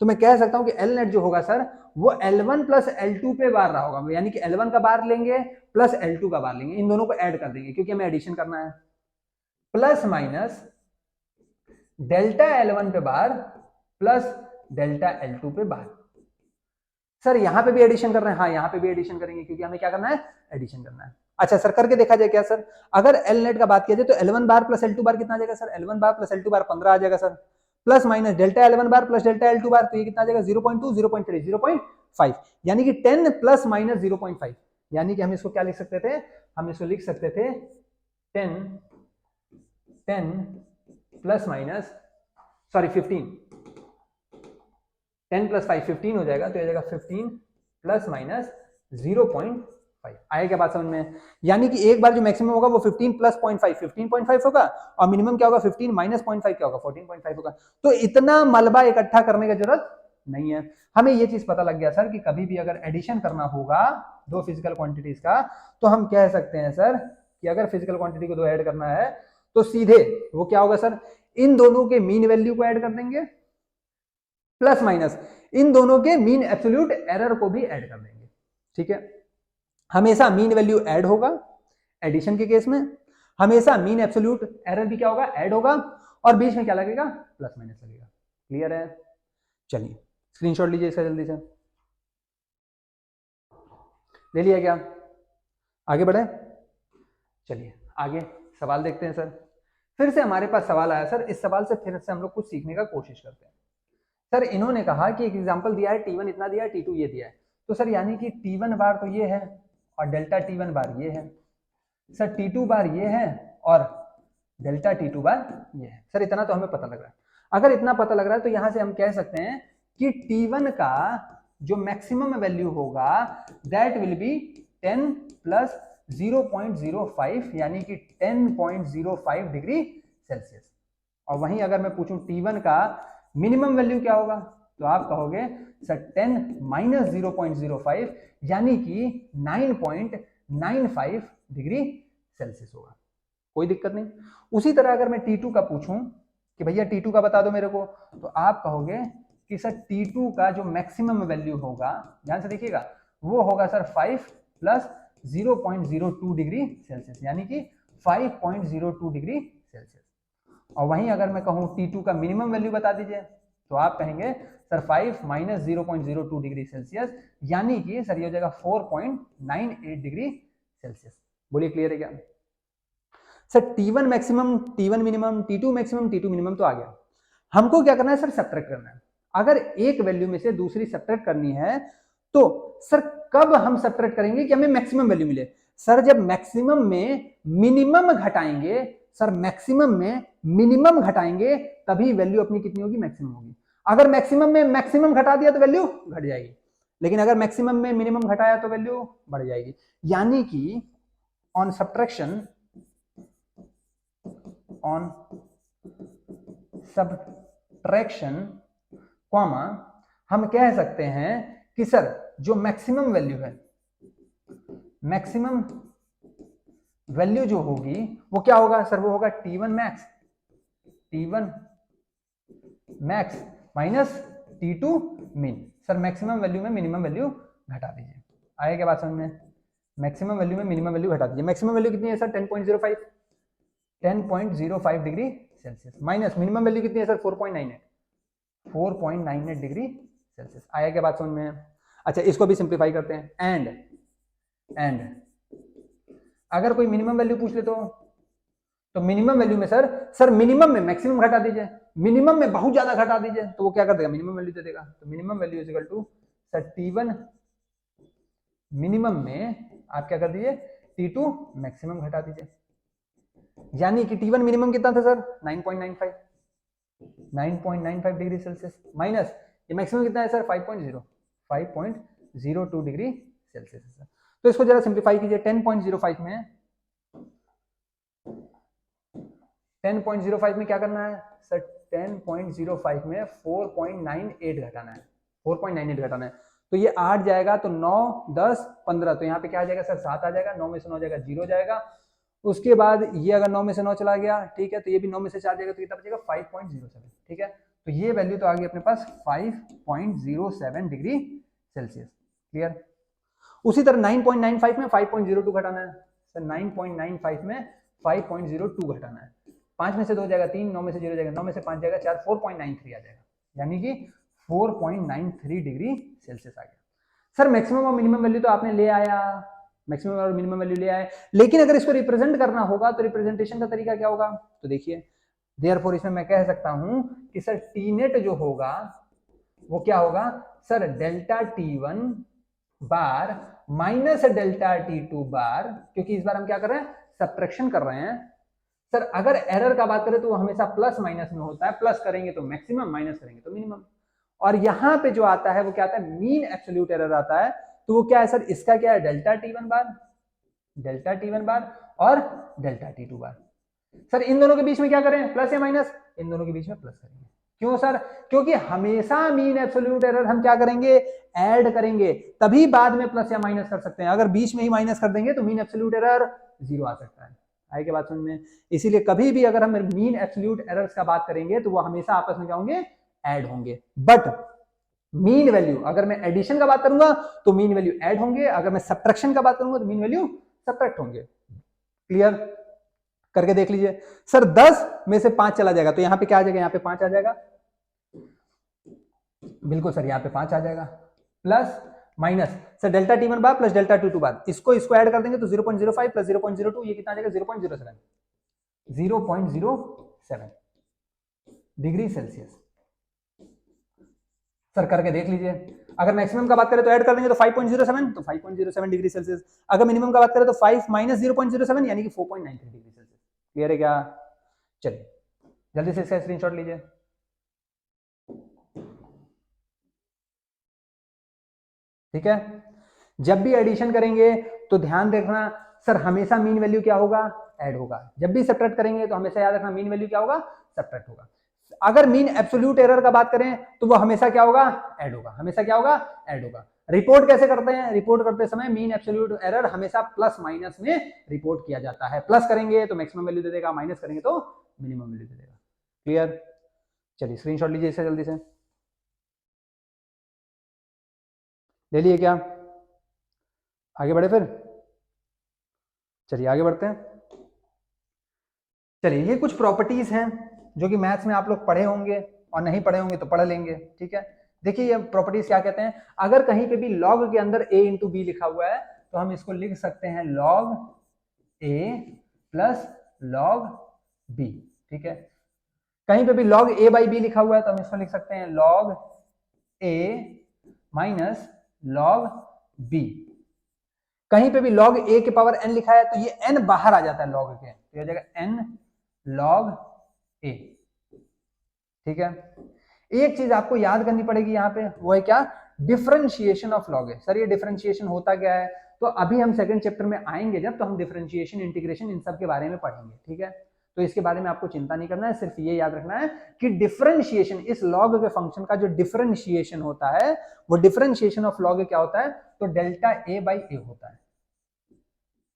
तो मैं कह सकता हूं कि L नेट जो होगा सर वो L1 प्लस L2 पे बार रहा होगा, यानी कि L1 का बार लेंगे प्लस L2 का बार लेंगे, इन दोनों को ऐड कर देंगे क्योंकि हमें एडिशन करना है, प्लस माइनस डेल्टा L1 पे बार प्लस डेल्टा L2 पे बार। सर यहां पे भी एडिशन कर रहे हैं? हाँ यहां पे भी एडिशन करेंगे क्योंकि हमें क्या करना है? एडिशन करना है। अच्छा सर करके देखा जाए क्या सर? अगर एल नेट का बात किया जाए तो L1 बार प्लस L2 बार कितना आ जाएगा सर? L1 बार प्लस L2 बार 15 आ जाएगा sir, plus minus delta L1 बार प्लस डेल्टा L2 बार, तो ये कितना आ जाएगा? 0.2, 0.3, 0.5, यानी कि 10 प्लस माइनस 0.5, यानी कि हम इसको क्या लिख सकते थे? हम इसको लिख सकते थे 10 प्लस माइनस सॉरी 15, 10 प्लस 5 15 हो जाएगा, तो ये जाएगा 15 प्लस माइनस 0.5। आया क्या बात समझ में? यानी कि एक बार जो मैक्सिमम होगा वो 15 प्लस 0.5 15.5 होगा, और मिनिमम क्या होगा? 15 माइनस 0.5 क्या होगा? 14.5 होगा। तो इतना मलबा इकट्ठा करने की जरूरत नहीं है। हमें ये चीज पता लग गया सर कि कभी भी अगर एडिशन करना होगा दो फिजिकल क्वांटिटीज का, तो हम कह सकते हैं सर कि अगर फिजिकल क्वांटिटी को दो ऐड करना है तो सीधे वो क्या होगा सर? इन दोनों के मीन वैल्यू को ऐड कर देंगे प्लस माइनस इन दोनों के मीन एब्सोल्यूट एरर को भी ऐड कर देंगे। ठीक है, हमेशा मीन वैल्यू ऐड होगा एडिशन के केस में, हमेशा मीन एब्सोल्यूट एरर भी क्या होगा? ऐड होगा, और बीच में क्या लगेगा? प्लस माइनस लगेगा। क्लियर है? चलिए स्क्रीनशॉट लीजिए इसका जल्दी से, ले लिया क्या? आगे बढ़े, चलिए आगे सवाल देखते हैं सर। फिर से हमारे पास सवाल आया सर, इस सवाल से फिर से हम लोग कुछ सीखने का कोशिश करते हैं। सर इन्होंने कहा कि एक एग्जांपल दिया है, T1 इतना दिया है, T2 ये दिया है, तो सर यानी कि T1 बार तो ये है और डेल्टा T1 बार ये है, सर T2 बार ये है और डेल्टा T2 बार ये है। सर इतना तो हमें पता लग रहा है। अगर इतना पता लग रहा है तो यहां से हम कह सकते हैं कि T1 का जो मैक्सिमम वैल्यू होगा दैट विल बी 10 प्लस 0.05, यानी कि 10.05 डिग्री सेल्सियस। और वहीं अगर मैं पूछूं T1 का मिनिमम वैल्यू क्या होगा, तो आप कहोगे सर 10 माइनस 0.05, यानी कि 9.95 डिग्री सेल्सियस होगा। कोई दिक्कत नहीं। उसी तरह अगर मैं T2 का पूछूं कि भैया T2 का बता दो मेरे को, तो आप कहोगे कि सर T2 का जो मैक्सिमम वैल्यू होगा, ध्यान से देखिएगा, वो होगा सर 5 प्लस 0.02 डिग्री सेल्सियस, यानी कि 5.02 डिग्री सेल्सियस। और वहीं अगर मैं कहूं T2 का मिनिमम वैल्यू बता दीजिए, तो आप कहेंगे सर 5 माइनस 0.02 डिग्री सेल्सियस, यानी कि सर ये हो जाएगा 4.98 डिग्री सेल्सियस। बोलिए क्लियर है क्या? Sir T1 maximum, T1 minimum, T2 maximum, T2 minimum तो आ गया। हमको क्या करना है सर? सब्ट्रैक्ट करना है। अगर एक वैल्यू में से दूसरी सब्ट्रैक्ट करनी है तो सर कब हम सब्ट्रैक्ट करेंगे कि हमें मैक्सिमम वैल्यू मिले? सर जब मैक्सिमम में मिनिमम घटाएंगे, सर मैक्सिमम में मिनिमम घटाएंगे तभी वैल्यू अपनी कितनी होगी? मैक्सिमम होगी। अगर मैक्सिमम में मैक्सिमम घटा दिया तो वैल्यू घट जाएगी, लेकिन अगर मैक्सिमम में मिनिमम घटाया तो वैल्यू बढ़ जाएगी। यानी कि ऑन सब्ट्रैक्शन, कॉमा हम कह सकते हैं कि सर जो मैक्सिमम वैल्यू है, मैक्सिमम वैल्यू जो होगी वो क्या होगा सर, वो होगा T1 max, T1 max minus T2 मिन। सर मैक्सिमम वैल्यू में मिनिमम वैल्यू घटा दीजिए, आया क्या बात समझ में? मैक्सिमम वैल्यू में मिनिमम वैल्यू घटा दीजिए। मैक्सिमम वैल्यू कितनी है sir 10.05, 10.05 degree Celsius, minus minimum value कितनी है सर 4.98, 4.98 डिग्री सेल्सियस। आया क्या बात समझ में? अच्छा इसको भी सिंप्लीफाई करते हैं। एंड अगर कोई मिनिमम वैल्यू पूछ ले तो मिनिमम वैल्यू में सर मिनिमम में मैक्सिमम घटा दीजिए, मिनिमम में बहुत ज्यादा घटा दीजिए, तो वो क्या कर देगा, मिनिमम वैल्यू दे देगा। तो minimum value is equal to sir T1 minimum में आप क्या कर दीजिए, T2 मैक्सिमम घटा दीजिए। यानी कि T1 मिनिमम कितना था सर 9.95, 9.95 डिग्री सेल्सियस, माइनस ये मैक्सिमम कितना है सर 5.02 डिग्री सेल्सियस है। तो इसको जरा सिंप्लीफाई कीजिए। 10.05 में 10.05 में क्या करना है सर, 10.05 में 4.98 घटाना है, 4.98 घटाना है। तो ये 8 जाएगा तो 9 10 15, तो यहाँ पे क्या आ जाएगा सर 7 आ जाएगा, 9 में से 9 जाएगा 0 जाएगा। उसके बाद ये अगर 9 में से 9 चला गया, ठीक है, तो ये भी 9 में से 4 जाएगा, तो कितना बचेगा 5.07, ठीक है। तो ये वैल्यू तो आ गई अपने पास 5.07 डिग्री सेल्सियस, क्लियर। उसी तरह 9.95 में 5.02 घटाना है सर, 9.95 में 5.02 घटाना है। 5 में से 2 जाएगा 3, 9 में से 0 जाएगा, 9 में से 5 जाएगा 4, 4.93 आ जाएगा, यानी कि 4.93 डिग्री सेल्सियस आ गया। सर मैक्सिमम और मिनिमम वैल्यू तो आपने ले आया, मैक्सिमम और मिनिमम वैल्यू ले आए, लेकिन अगर इसको रिप्रेजेंट करना होगा तो रिप्रेजेंटेशन का तरीका क्या होगा, तो देखिए देयरफॉर इसमें मैं कह सकता हूं कि सर टी नेट जो होगा वो क्या होगा सर, डेल्टा T1 बार माइनस डेल्टा T2 बार, क्योंकि इस बार हम क्या कर रहे हैं, सब्ट्रैक्शन कर रहे हैं। सर अगर एरर का बात करें तो वो हमेशा प्लस माइनस में होता है, प्लस करेंगे तो मैक्सिमम, माइनस करेंगे तो मिनिमम। और यहां पे जो आता है वो क्या आता है, मीन एब्सोल्यूट एरर आता है। तो वो क्या है सर, इसका क्या है, डेल्टा T1 बार, डेल्टा T1 बार और डेल्टा T2 बार। सर इन दोनों के बीच में क्या करें, प्लस या माइनस, इन दोनों के बीच में प्लस करेंगे। क्यों सर, क्योंकि हमेशा मीन एब्सोल्यूट एरर हम क्या करेंगे, ऐड करेंगे, तभी बाद में प्लस या माइनस कर सकते हैं। अगर बीच में ही माइनस कर देंगे तो मीन एब्सोल्यूट एरर 0 आ सकता है। आए क्या बात समझ में? इसीलिए कभी भी अगर हम मीन एब्सोल्यूट एरर्स का बात करेंगे तो वो हमेशा आपस में क्या होंगे, ऐड होंगे। बट मीन वैल्यू, अगर मैं एडिशन का बात करूंगा तो मीन वैल्यू ऐड होंगे, अगर मैं सब्ट्रैक्शन का बात करूंगा तो मीन वैल्यू सब्ट्रैक्ट होंगे। क्लियर करके देख लीजिए। सर 10 में से 5 चला जाएगा तो यहां पे क्या आ जाएगा, यहां पे 5 आ जाएगा, बिल्कुल सर यहां पे 5 आ जाएगा, plus minus sir delta T1 बार प्लस डेल्टा T2 बार, इसको ऐड कर देंगे तो 0.05 प्लस 0.02, ये कितना आ जाएगा 0.07, 0.07 डिग्री सेल्सियस। सर करके देख लीजिए। अगर मैक्सिमम का बात करें तो ऐड कर देंगे तो 5.07, तो 5.07 डिग्री सेल्सियस। अगर मिनिमम का बात करें तो 5 माइनस 0.07 यानी कि 4.93 डिग्री सेल्सियस। क्लियर है क्या? चलिए जल्दी से इसका स्क्रीनशॉट लीजिए। ठीक है, जब भी एडिशन करेंगे तो ध्यान रखना सर हमेशा मीन वैल्यू क्या होगा, ऐड होगा। जब भी सब्ट्रैक्ट करेंगे तो हमेशा याद रखना मीन वैल्यू क्या होगा, सब्ट्रैक्ट होगा। अगर मीन एब्सोल्यूट एरर का बात करें तो वो हमेशा क्या होगा, ऐड होगा, हमेशा क्या होगा, ऐड होगा। रिपोर्ट कैसे करते हैं, रिपोर्ट करते समय मीन एब्सोल्यूट एरर हमेशा प्लस माइनस में रिपोर्ट किया जाता है। प्लस करेंगे तो मैक्सिमम वैल्यू दे देगा, माइनस करेंगे तो मिनिमम वैल्यू दे देगा। क्लियर? चलिए स्क्रीनशॉट लीजिए इसे जल्दी से, ले लिए क्या? आगे बढ़े फिर, चलिए आगे बढ़ते हैं। चलिए ये कुछ प्रॉपर्टीज हैं जो कि मैथ्स में आप लोग पढ़े होंगे और नहीं पढ़े होंगे तो पढ़ लेंगे। ठीक है, देखिए ये प्रॉपर्टीज क्या कहते हैं। अगर कहीं पे भी लॉग के अंदर a इंटू बी लिखा हुआ है तो हम इसको लिख सकते हैं log a plus log b। ठीक है, कहीं पे भी लॉग a बाई बी लिखा हुआ है तो हम इसको लिख सकते हैं log a minus log b। कहीं पे भी log a के पावर n लिखा है तो ये n बाहर आ जाता है log के, तो ये हो जाएगा n log a। ठीक है, एक चीज आपको याद करनी पड़ेगी यहाँ पे, वो है क्या, differentiation of log a। Sir ये डिफरेंशिएशन होता क्या है, तो अभी हम सेकंड चैप्टर में आएंगे जब, तो हम डिफरेंशिएशन, इंटीग्रेशन इन सब के बारे में पढ़ेंगे। ठीक है, तो इसके बारे में आपको चिंता नहीं करना है, सिर्फ ये याद रखना है कि डिफरेंशिएशन, इस लॉग के फंक्शन का जो डिफरेंशिएशन होता है वो डिफरेंशिएशन ऑफ लॉग क्या होता है, तो डेल्टा ए बाई ए होता है।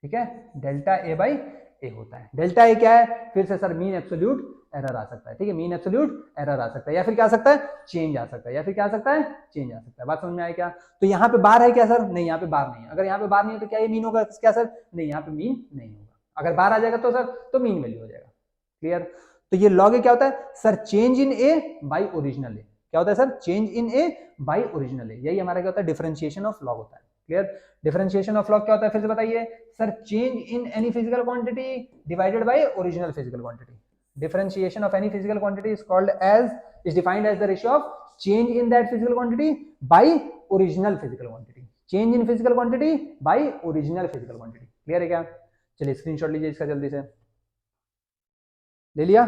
ठीक है, डेल्टा ए बाई ए होता है। डेल्टा ए क्या है, फिर से सर मीन एब्सोल्यूट एरर आ सकता है। ठीक है, मीन एब्सोल्यूट एरर आ सकता है, या फिर क्या आ सकता है, चेंज आ सकता है, या फिर क्या आ सकता है, चेंज आ सकता है। बात समझ में आया क्या? तो यहाँ पे बार है क्या सर? नहीं, यहाँ पे बार नहीं है। अगर यहाँ पे बार नहीं है तो क्या ये मीन होगा क्या सर? नहीं, यहाँ पे मीन नहीं होगा। अगर बार आ जाएगा तो सर तो मीन वैल्यू हो जाएगा। क्लियर? तो ये लॉग ए क्या होता है sir? Change in A by original ए। क्या होता है sir? Change in A by original ए। यही हमारा क्या होता है, डिफरेंशिएशन ऑफ लॉग होता है। क्लियर? डिफरेंशिएशन ऑफ लॉग क्या होता है, फिर से बताइए sir? Change in any physical quantity divided by original physical quantity. Differentiation of any physical quantity is called as, is defined as the ratio of change in that physical quantity by original physical quantity. Change in physical quantity by original physical quantity. Clear है क्या? चलिए screenshot लीजिए इसका जल्दी से। ले लिया?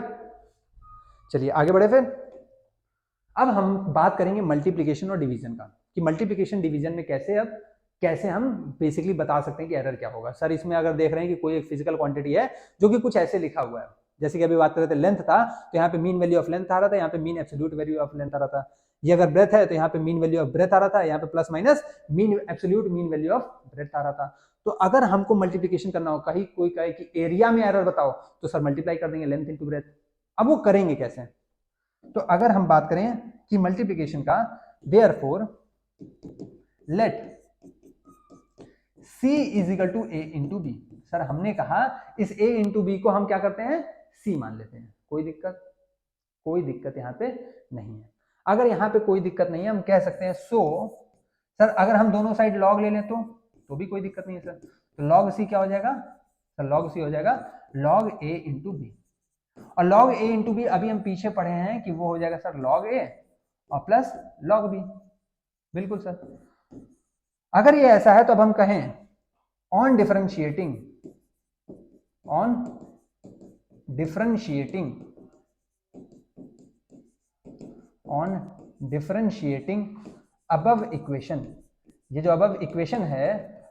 चलिए आगे बढ़े फिर। अब हम बात करेंगे मल्टीप्लिकेशन और डिवीजन का, कि मल्टीप्लिकेशन डिवीजन में कैसे हम बेसिकली बता सकते हैं कि एरर क्या होगा। सर इसमें अगर देख रहे हैं कि कोई एक फिजिकल क्वांटिटी है जो कि कुछ ऐसे लिखा हुआ है, जैसे कि अभी बात कर रहे थे लेंथ था, तो यहाँ पे मीन वैल्यू ऑफ लेंथ आ रहा था, यहाँ पे mean absolute value of length आ रहा था। ये अगर ब्रेथ है तो यहाँ पे मीन वैल्यू ऑफ ब्रेथ आ रहा था, यहाँ पे plus minus mean absolute mean value of breadth आ रहा था। तो अगर हमको मल्टीप्लिकेशन करना हो, कहीं कोई कहे कि एरिया में एरर बताओ, तो सर मल्टीप्लाई कर देंगे लेंथ इंटू ब्रेथ। अब वो करेंगे कैसे? तो अगर हम बात करें कि मल्टीप्लिकेशन का, therefore let C is equal to A into B. Sir हमने कहा इस A इंटू बी को हम क्या करते हैं, C मान लेते हैं। कोई दिक्कत यहाँ पे नहीं है। अगर यहाँ पे कोई दिक्कत नहीं है, हम कह सकते हैं सर अगर हम दोनों साइड लॉग ले लें तो भी कोई दिक्कत नहीं है सर। तो लॉग C क्या हो जाएगा सर? लॉग C हो जाएगा लॉग A इंटू बी। और लॉग A इंटू बी अभी हम पीछे पढ़े हैं कि वो हो जाएगा सर लॉग A और प्लस लॉग बी। बिल्कुल सर। अगर ये ऐसा है तो अब हम कहें ऑन डिफरेंशिएटिंग अबव इक्वेशन, ये जो अबव इक्वेशन है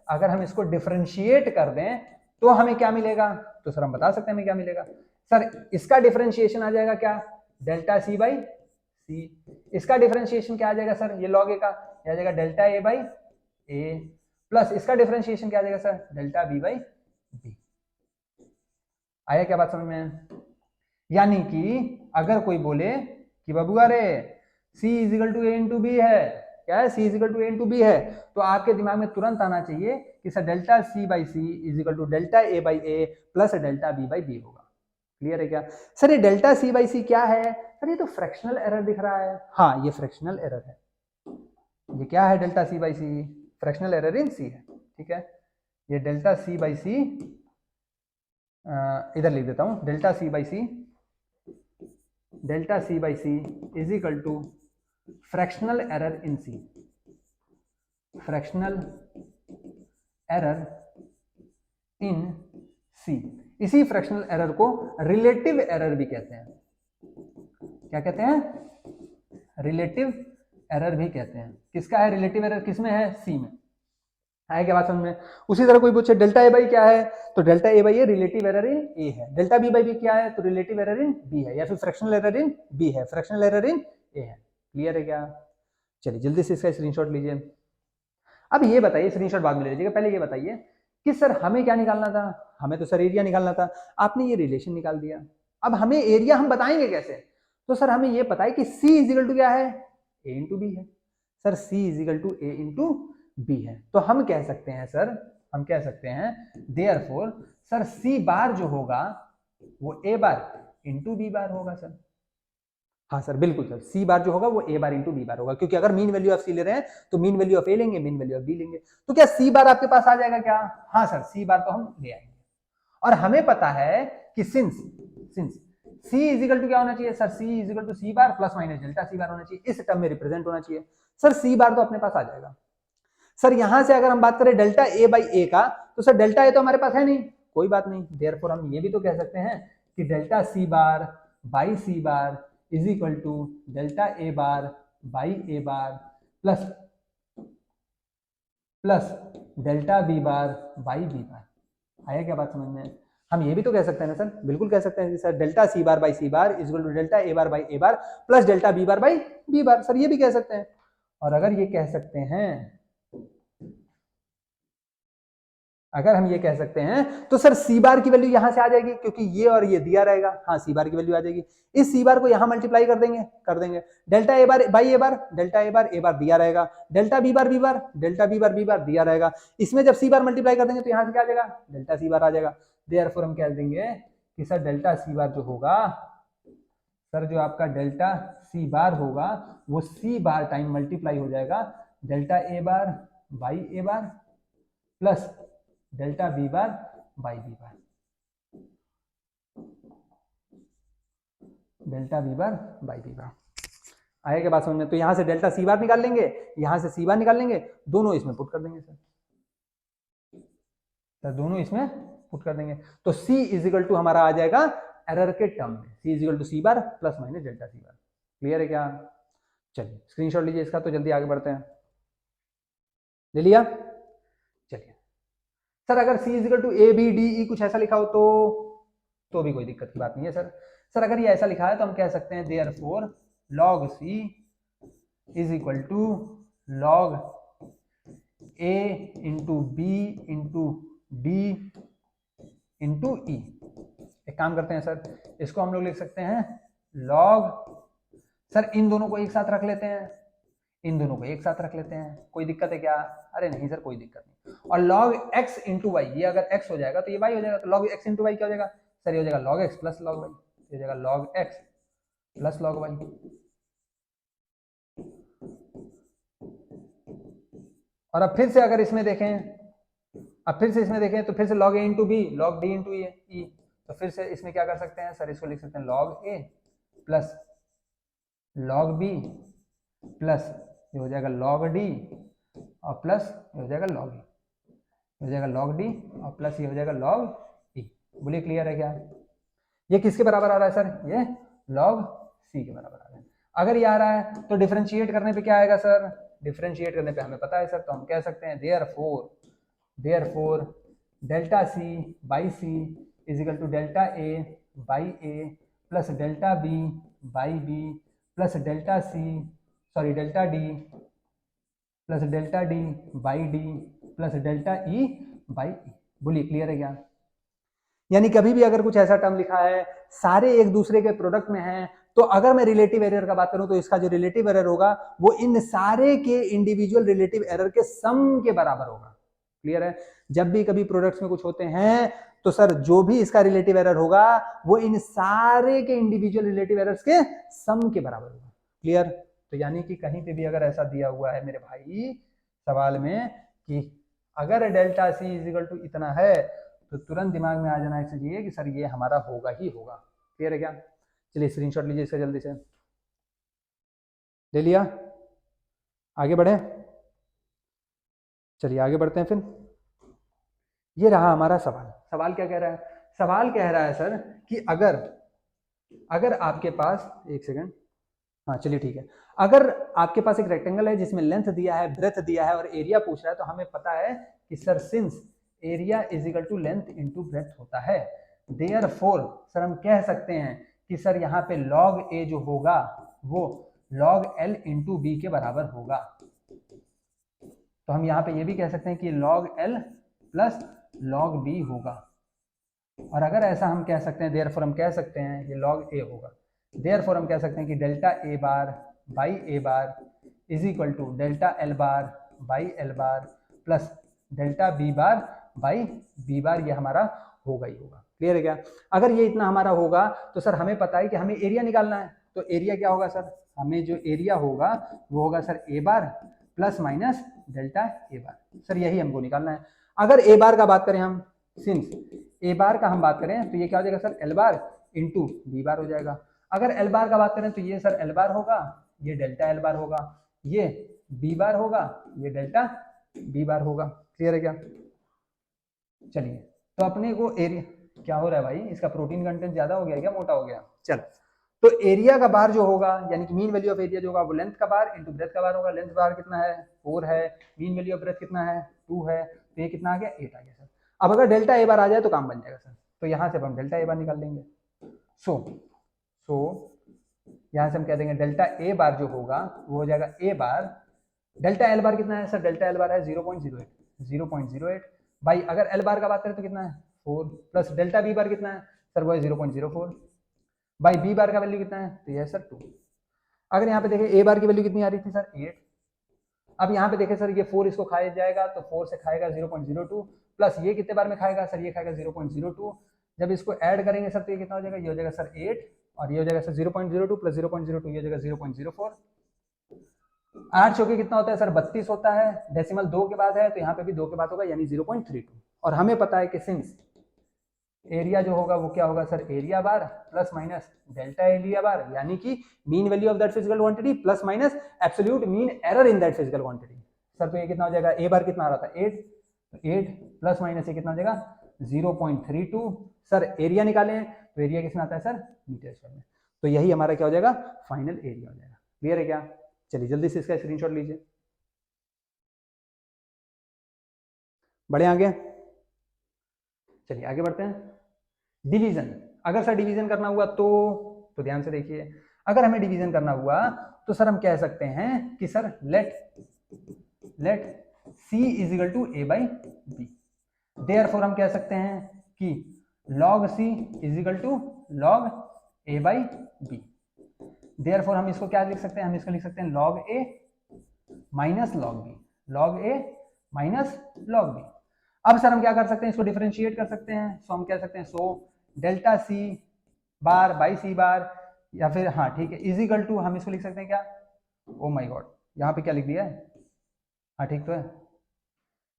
अगर हम इसको डिफरेंशिएट कर दें तो हमें क्या मिलेगा? तो सर हम बता सकते हैं हमें क्या मिलेगा। सर इसका डिफरेंशिएशन आ जाएगा क्या, डेल्टा सी बाई सी। इसका डिफरेंशिएशन क्या आ जाएगा सर? ये लॉग ए का आ जाएगा delta A by A, plus इसका डिफरेंशिएशन क्या आ जाएगा sir? Delta B by B. आया क्या बात समझ में? यानी कि अगर कोई बोले कि बबुआ रे C is equal to A into B है, क्या है? C is equal to A into B है, तो आपके दिमाग में तुरंत आना चाहिए कि sir delta C by C is equal to delta A by A plus delta B by B होगा। क्लियर है क्या? सर ये डेल्टा C बाई सी क्या है? सर ये तो फ्रैक्शनल एरर दिख रहा है। हाँ ये फ्रैक्शनल एरर है। ये क्या है? Delta C by C, fractional error in C है। ठीक है, ये डेल्टा C बाई सी, इधर लिख देता हूं, delta C by C is equal to fractional error in C। Fractional error in C, इसी फ्रैक्शनल एरर को रिलेटिव एरर भी कहते हैं। क्या कहते हैं? रिलेटिव एरर भी कहते हैं। किसका है रिलेटिव एरर? किसमें है? C में। आया क्या बात समझ में? उसी तरह कोई पूछे डेल्टा ए बाई क्या है, तो delta A by A relative error in A है। डेल्टा बी बाई बी क्या है, तो रिलेटिव एरर इन बी है, या फिर फ्रैक्शनल एरर इन बी है, फ्रैक्शनल एरर इन ए है। क्लियर है क्या? चलिए जल्दी से इसका स्क्रीनशॉट लीजिए। अब ये बताइए, स्क्रीनशॉट बाद में ले लीजिएगा, पहले ये बताइए कि सर हमें क्या निकालना था? हमें तो सर एरिया निकालना था। आपने ये रिलेशन निकाल दिया, अब हमें एरिया हम बताएंगे कैसे? तो सर हमें ये पता है कि C इज इक्वल टू क्या है? A इंटू बी है। Sir C is equal to A into B है, तो हम कह सकते हैं सर, हम कह सकते हैं देयरफॉर सर C बार जो होगा वो A bar into B bar होगा सर। हाँ सर बिल्कुल सर, C बार जो होगा वो A bar into B bar होगा, क्योंकि अगर मीन वैल्यू ऑफ C ले रहे हैं तो मीन वैल्यू ऑफ A लेंगे, मीन वैल्यू ऑफ B लेंगे। तो क्या C बार आपके पास आ जाएगा क्या? हाँ सर C बार तो हम ले आएंगे। और हमें पता है कि since C is equal to क्या होना चाहिए sir? C is equal to C bar plus minus delta C bar होना चाहिए, इस टर्म में रिप्रेजेंट होना चाहिए। सर C बार तो अपने पास आ जाएगा। सर यहां से अगर हम बात करें डेल्टा ए बाई ए का, तो सर डेल्टा ए तो हमारे पास है नहीं, कोई बात नहीं। देयरफॉर हम ये भी तो कह सकते हैं कि delta C bar by C bar is equal to delta A bar by A bar plus delta B bar by B bar. आया क्या बात समझ में? हम ये भी तो कह सकते हैं ना सर, बिल्कुल कह सकते हैं कि sir delta C bar by C bar is equal to delta A bar by A bar plus delta B bar by B bar, sir ये भी कह सकते हैं। और अगर ये कह सकते हैं, अगर हम ये कह सकते हैं तो सर सी बार की वैल्यू यहां से आ जाएगी, क्योंकि ये और ये दिया रहेगा, हाँ सी बार की वैल्यू आ जाएगी, इस सी बार को यहां मल्टीप्लाई कर देंगे delta A bar by A bar, delta A bar दिया रहेगा, delta B bar B bar, delta B bar दिया रहेगा, इसमें जब सी बार मल्टीप्लाई कर देंगे तो यहां से क्या आ जाएगा, डेल्टा सी बार आ जाएगा। देयरफॉर हम कह देंगे कि सर डेल्टा सी बार जो होगा, सर जो आपका डेल्टा सी बार होगा वो सी बार टाइम मल्टीप्लाई हो जाएगा delta A bar by A bar plus delta B bar by B bar, delta B bar by B bar. आएगा बात समझ में? तो यहां से डेल्टा सी बार निकाल लेंगे, यहां से सी बार निकाल लेंगे, दोनों इसमें पुट कर देंगे सर दोनों इसमें पुट कर देंगे। तो C इज इक्वल टू हमारा आ जाएगा एरर के टर्म में, C is equal to C bar plus minus delta C bar. Clear है क्या? चलिए स्क्रीनशॉट लीजिए इसका, तो जल्दी आगे बढ़ते हैं। ले लिया? चलिए सर अगर C is equal to A B D E कुछ ऐसा लिखा हो तो भी कोई दिक्कत की बात नहीं है सर। सर अगर ये ऐसा लिखा है तो हम कह सकते हैं therefore log C is equal to log A into B into D into E. एक काम करते हैं सर, इसको हम लोग लिख सकते हैं log, सर इन दोनों को एक साथ रख लेते हैं, इन दोनों को एक साथ रख लेते हैं, कोई दिक्कत है क्या? अरे नहीं सर कोई दिक्कत नहीं। और log x इंटू वाई, ये अगर x हो जाएगा तो ये y हो जाएगा, तो log x इंटू वाई क्या हो जाएगा सर? ये हो जाएगा log x plus log y, ये हो जाएगा log x plus log y। और अब फिर से अगर इसमें देखें, अब फिर से इसमें देखें तो फिर से log a into B log d into E, तो फिर से इसमें क्या कर सकते हैं सर? इसको लिख सकते हैं log a plus log b plus ये हो जाएगा log d और प्लस ये हो जाएगा log e, हो जाएगा log d और प्लस ये हो जाएगा log e। बोलिए क्लियर है क्या? ये किसके बराबर आ रहा है सर? ये log c के बराबर आ रहा है। अगर ये आ रहा है तो डिफरेंशिएट करने पे क्या आएगा सर? डिफरेंशिएट करने पे हमें पता है सर, तो हम कह सकते हैं therefore delta c by c is equal to delta a by a plus delta b by b plus delta c sorry delta d plus delta d by d plus delta e by e। बोलिए clear है क्या? यानी कभी भी अगर कुछ ऐसा term लिखा है सारे एक दूसरे के प्रोडक्ट में हैं, तो अगर मैं रिलेटिव एरर का बात करूं तो इसका जो रिलेटिव एरर होगा वो इन सारे के इंडिविजुअल रिलेटिव एरर के सम के बराबर होगा। क्लियर है? जब भी कभी प्रोडक्ट्स में कुछ होते हैं तो सर जो भी इसका रिलेटिव एरर होगा वो इन सारे के इंडिविजुअल रिलेटिव एरर्स के सम के बराबर होगा। क्लियर? तो यानी कि कहीं पे भी अगर ऐसा दिया हुआ है मेरे भाई सवाल में कि अगर delta C is equal to इतना है, तो तुरंत दिमाग में आ जाना चाहिए कि सर ये हमारा होगा ही होगा। क्लियर है क्या? चलिए स्क्रीनशॉट लीजिए इसका जल्दी से। ले लिया? आगे बढ़े? चलिए आगे बढ़ते हैं फिर। ये रहा हमारा सवाल। सवाल क्या कह रहा है? सवाल कह रहा है सर कि अगर आपके पास, एक सेकंड, हाँ चलिए ठीक है, अगर आपके पास एक रेक्टेंगल है जिसमें लेंथ दिया है, ब्रेथ दिया है और एरिया पूछ रहा है, तो हमें पता है कि sir since area is equal to length into breadth होता है, देयरफॉर सर हम कह सकते हैं कि सर यहाँ पे log a जो होगा वो log l इंटू बी के बराबर होगा। तो हम यहाँ पे ये भी कह सकते हैं कि log l plus log b होगा। और अगर ऐसा हम कह सकते हैं देयरफॉर हम कह सकते हैं ये log a होगा। देयरफॉर हम कह सकते हैं कि delta a bar by a bar is equal to delta l bar by l bar plus delta b bar by b bar, ये हमारा होगा ही होगा। क्लियर है क्या? अगर ये इतना हमारा होगा तो सर हमें पता है कि हमें एरिया निकालना है, तो एरिया क्या होगा सर? हमें जो एरिया होगा वो होगा sir a bar plus minus delta a bar, sir यही हमको निकालना है। अगर a बार का बात करें हम, सिंस a बार का हम बात करें तो ये क्या हो जाएगा sir? l bar into b बार हो जाएगा। अगर l बार का बात करें तो ये सर l बार होगा, ये डेल्टा l बार होगा, ये b बार होगा, ये डेल्टा b बार होगा। क्लियर है क्या? चलिए तो अपने को एरिया क्या हो रहा है भाई, इसका प्रोटीन कंटेंट ज्यादा हो गया क्या मोटा हो गया? चल, तो एरिया का बार जो होगा यानी कि मीन वैल्यू ऑफ एरिया जो होगा वो लेंथ का बार इंटू ब्रेथ का बार होगा। लेंथ बार कितना है? 4 है, मीन वैल्यू ऑफ ब्रेथ कितना है? 2 है, तो ये कितना आ गया? 8 आ गया सर। अब अगर डेल्टा ए बार आ जाए तो काम बन जाएगा सर। तो यहाँ से अब हम डेल्टा ए बार निकाल लेंगे। सो यहाँ से हम कह देंगे डेल्टा ए बार जो होगा वो हो जाएगा ए बार, डेल्टा एल बार कितना है सर, डेल्टा एल बार है 0.08 भाई, अगर एल बार का बात करें तो कितना है 4, प्लस डेल्टा बी बार कितना है सर, वो है 0.04 भाई, बी बार का वैल्यू कितना है तो ये है सर 2। अगर यहाँ पे देखें ए बार की वैल्यू कितनी आ रही थी सर 8, अब यहाँ पे देखें सर ये 4 इसको खाया जाएगा तो 4 से खाएगा 0.02, प्लस ये कितने बार में खाएगा सर, ये खाएगा 0.02, जब इसको ऐड करेंगे सर तो ये कितना हो जाएगा, ये हो जाएगा सर 8 और ये हो जाएगा सर 0.02 प्लस 0.02 ये हो जाएगा 0.04। 8 चौके कितना होता है सर 32 होता है, डेसिमल 2 के बाद है तो यहाँ पे भी 2 के बाद होगा यानी 0.32। और हमें पता है कि सिंस एरिया जो होगा वो क्या होगा सर, एरिया बार प्लस माइनस डेल्टा एरिया बार, यानी कि mean value of that physical quantity plus minus absolute mean error in that physical quantity. Sir तो ये कितना हो जाएगा, ए बार कितना आ रहा था 8, तो 8 प्लस माइनस ये कितना हो जाएगा 0.32। सर एरिया निकालें तो एरिया कितना आता है सर, मीटर स्क्वायर में, तो यही हमारा क्या हो जाएगा, फाइनल एरिया हो जाएगा। क्लियर है क्या? चलिए जल्दी से इसका स्क्रीनशॉट लीजिए, बढ़े आगे। चलिए आगे बढ़ते हैं। डिवीजन, अगर सर डिवीजन करना हुआ तो ध्यान से देखिए, अगर हमें डिवीजन करना हुआ तो सर हम कह सकते हैं कि sir let C is equal to A by B, therefore हम कह सकते हैं कि log C is equal to log A by B, therefore हम इसको क्या लिख सकते हैं, हम इसको लिख सकते हैं log A minus log B, log A minus log B। अब सर हम क्या कर सकते हैं, इसको डिफरेंशिएट कर सकते हैं, सो हम कह सकते हैं so delta C bar by C बार, या फिर हाँ ठीक है इज इक्वल टू हम इसको लिख सकते हैं क्या, ओ माय गॉड यहाँ पे क्या लिख दिया है, हाँ ठीक तो है,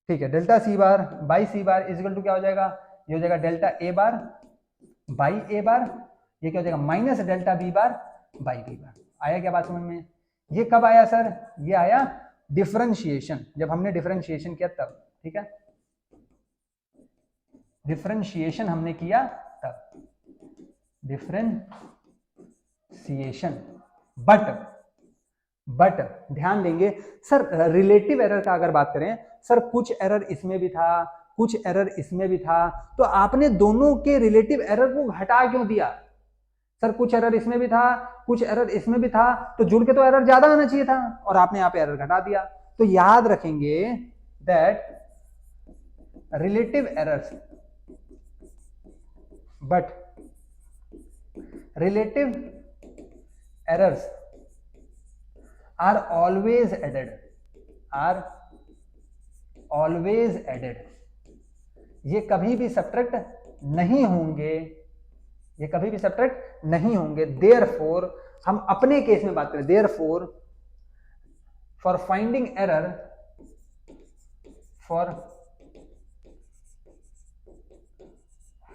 ठीक है delta C bar by C bar is equal to क्या हो जाएगा, ये हो जाएगा delta A bar by A bar, ये क्या हो जाएगा minus delta B bar by B bar. आया क्या बात समझ में? ये कब आया सर, ये आया डिफरेंशिएशन, जब हमने डिफरेंशिएशन किया तब, ठीक है डिफरेंशिएशन हमने किया तब, डिफरेंशिएशन। बट ध्यान देंगे सर, रिलेटिव एरर का अगर बात करें सर, कुछ एरर इसमें भी था कुछ एरर इसमें भी था, तो आपने दोनों के रिलेटिव एरर को घटा क्यों दिया सर, कुछ एरर इसमें भी था कुछ एरर इसमें भी था, तो जुड़ के तो एरर ज्यादा आना चाहिए था और आपने यहाँ पे एरर घटा दिया। तो याद रखेंगे that relative errors, but relative errors are always added, ये कभी भी सब्ट्रैक्ट नहीं होंगे, ये कभी भी सब्ट्रैक्ट नहीं होंगे। therefore हम अपने केस में बात करें, therefore for finding error, for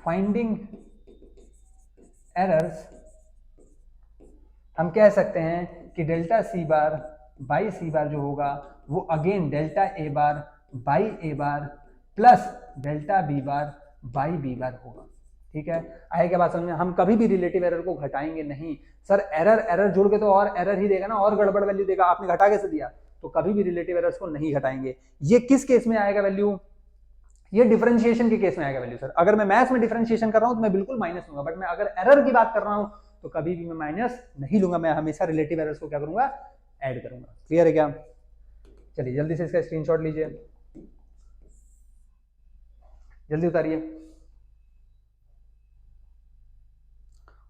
finding errors हम कह सकते हैं कि delta C bar by C बार जो होगा वो again delta A bar by A bar plus delta B bar by B बार होगा। ठीक है, आए क्या बात समझ में? हम कभी भी रिलेटिव एरर को घटाएंगे नहीं सर, एरर जुड़ के तो और एरर ही देगा ना, और गड़बड़ वैल्यू देगा, आपने घटा कैसे दिया, तो कभी भी रिलेटिव एरर्स को नहीं घटाएंगे। ये किस केस में आएगा वैल्यू, ये डिफरेंशिएशन के केस में आएगा वैल्यू। सर अगर मैं मैथ्स में डिफरेंशिएशन कर रहा हूं तो मैं बिल्कुल माइनस लूंगा, बट मैं अगर एरर की बात कर रहा हूं तो कभी भी मैं माइनस नहीं लूंगा, मैं हमेशा रिलेटिव एरर्स को क्या करूंगा, ऐड करूंगा। क्लियर है क्या? चलिए जल्दी से इसका स्क्रीनशॉट लीजिए, जल्दी उतारिए,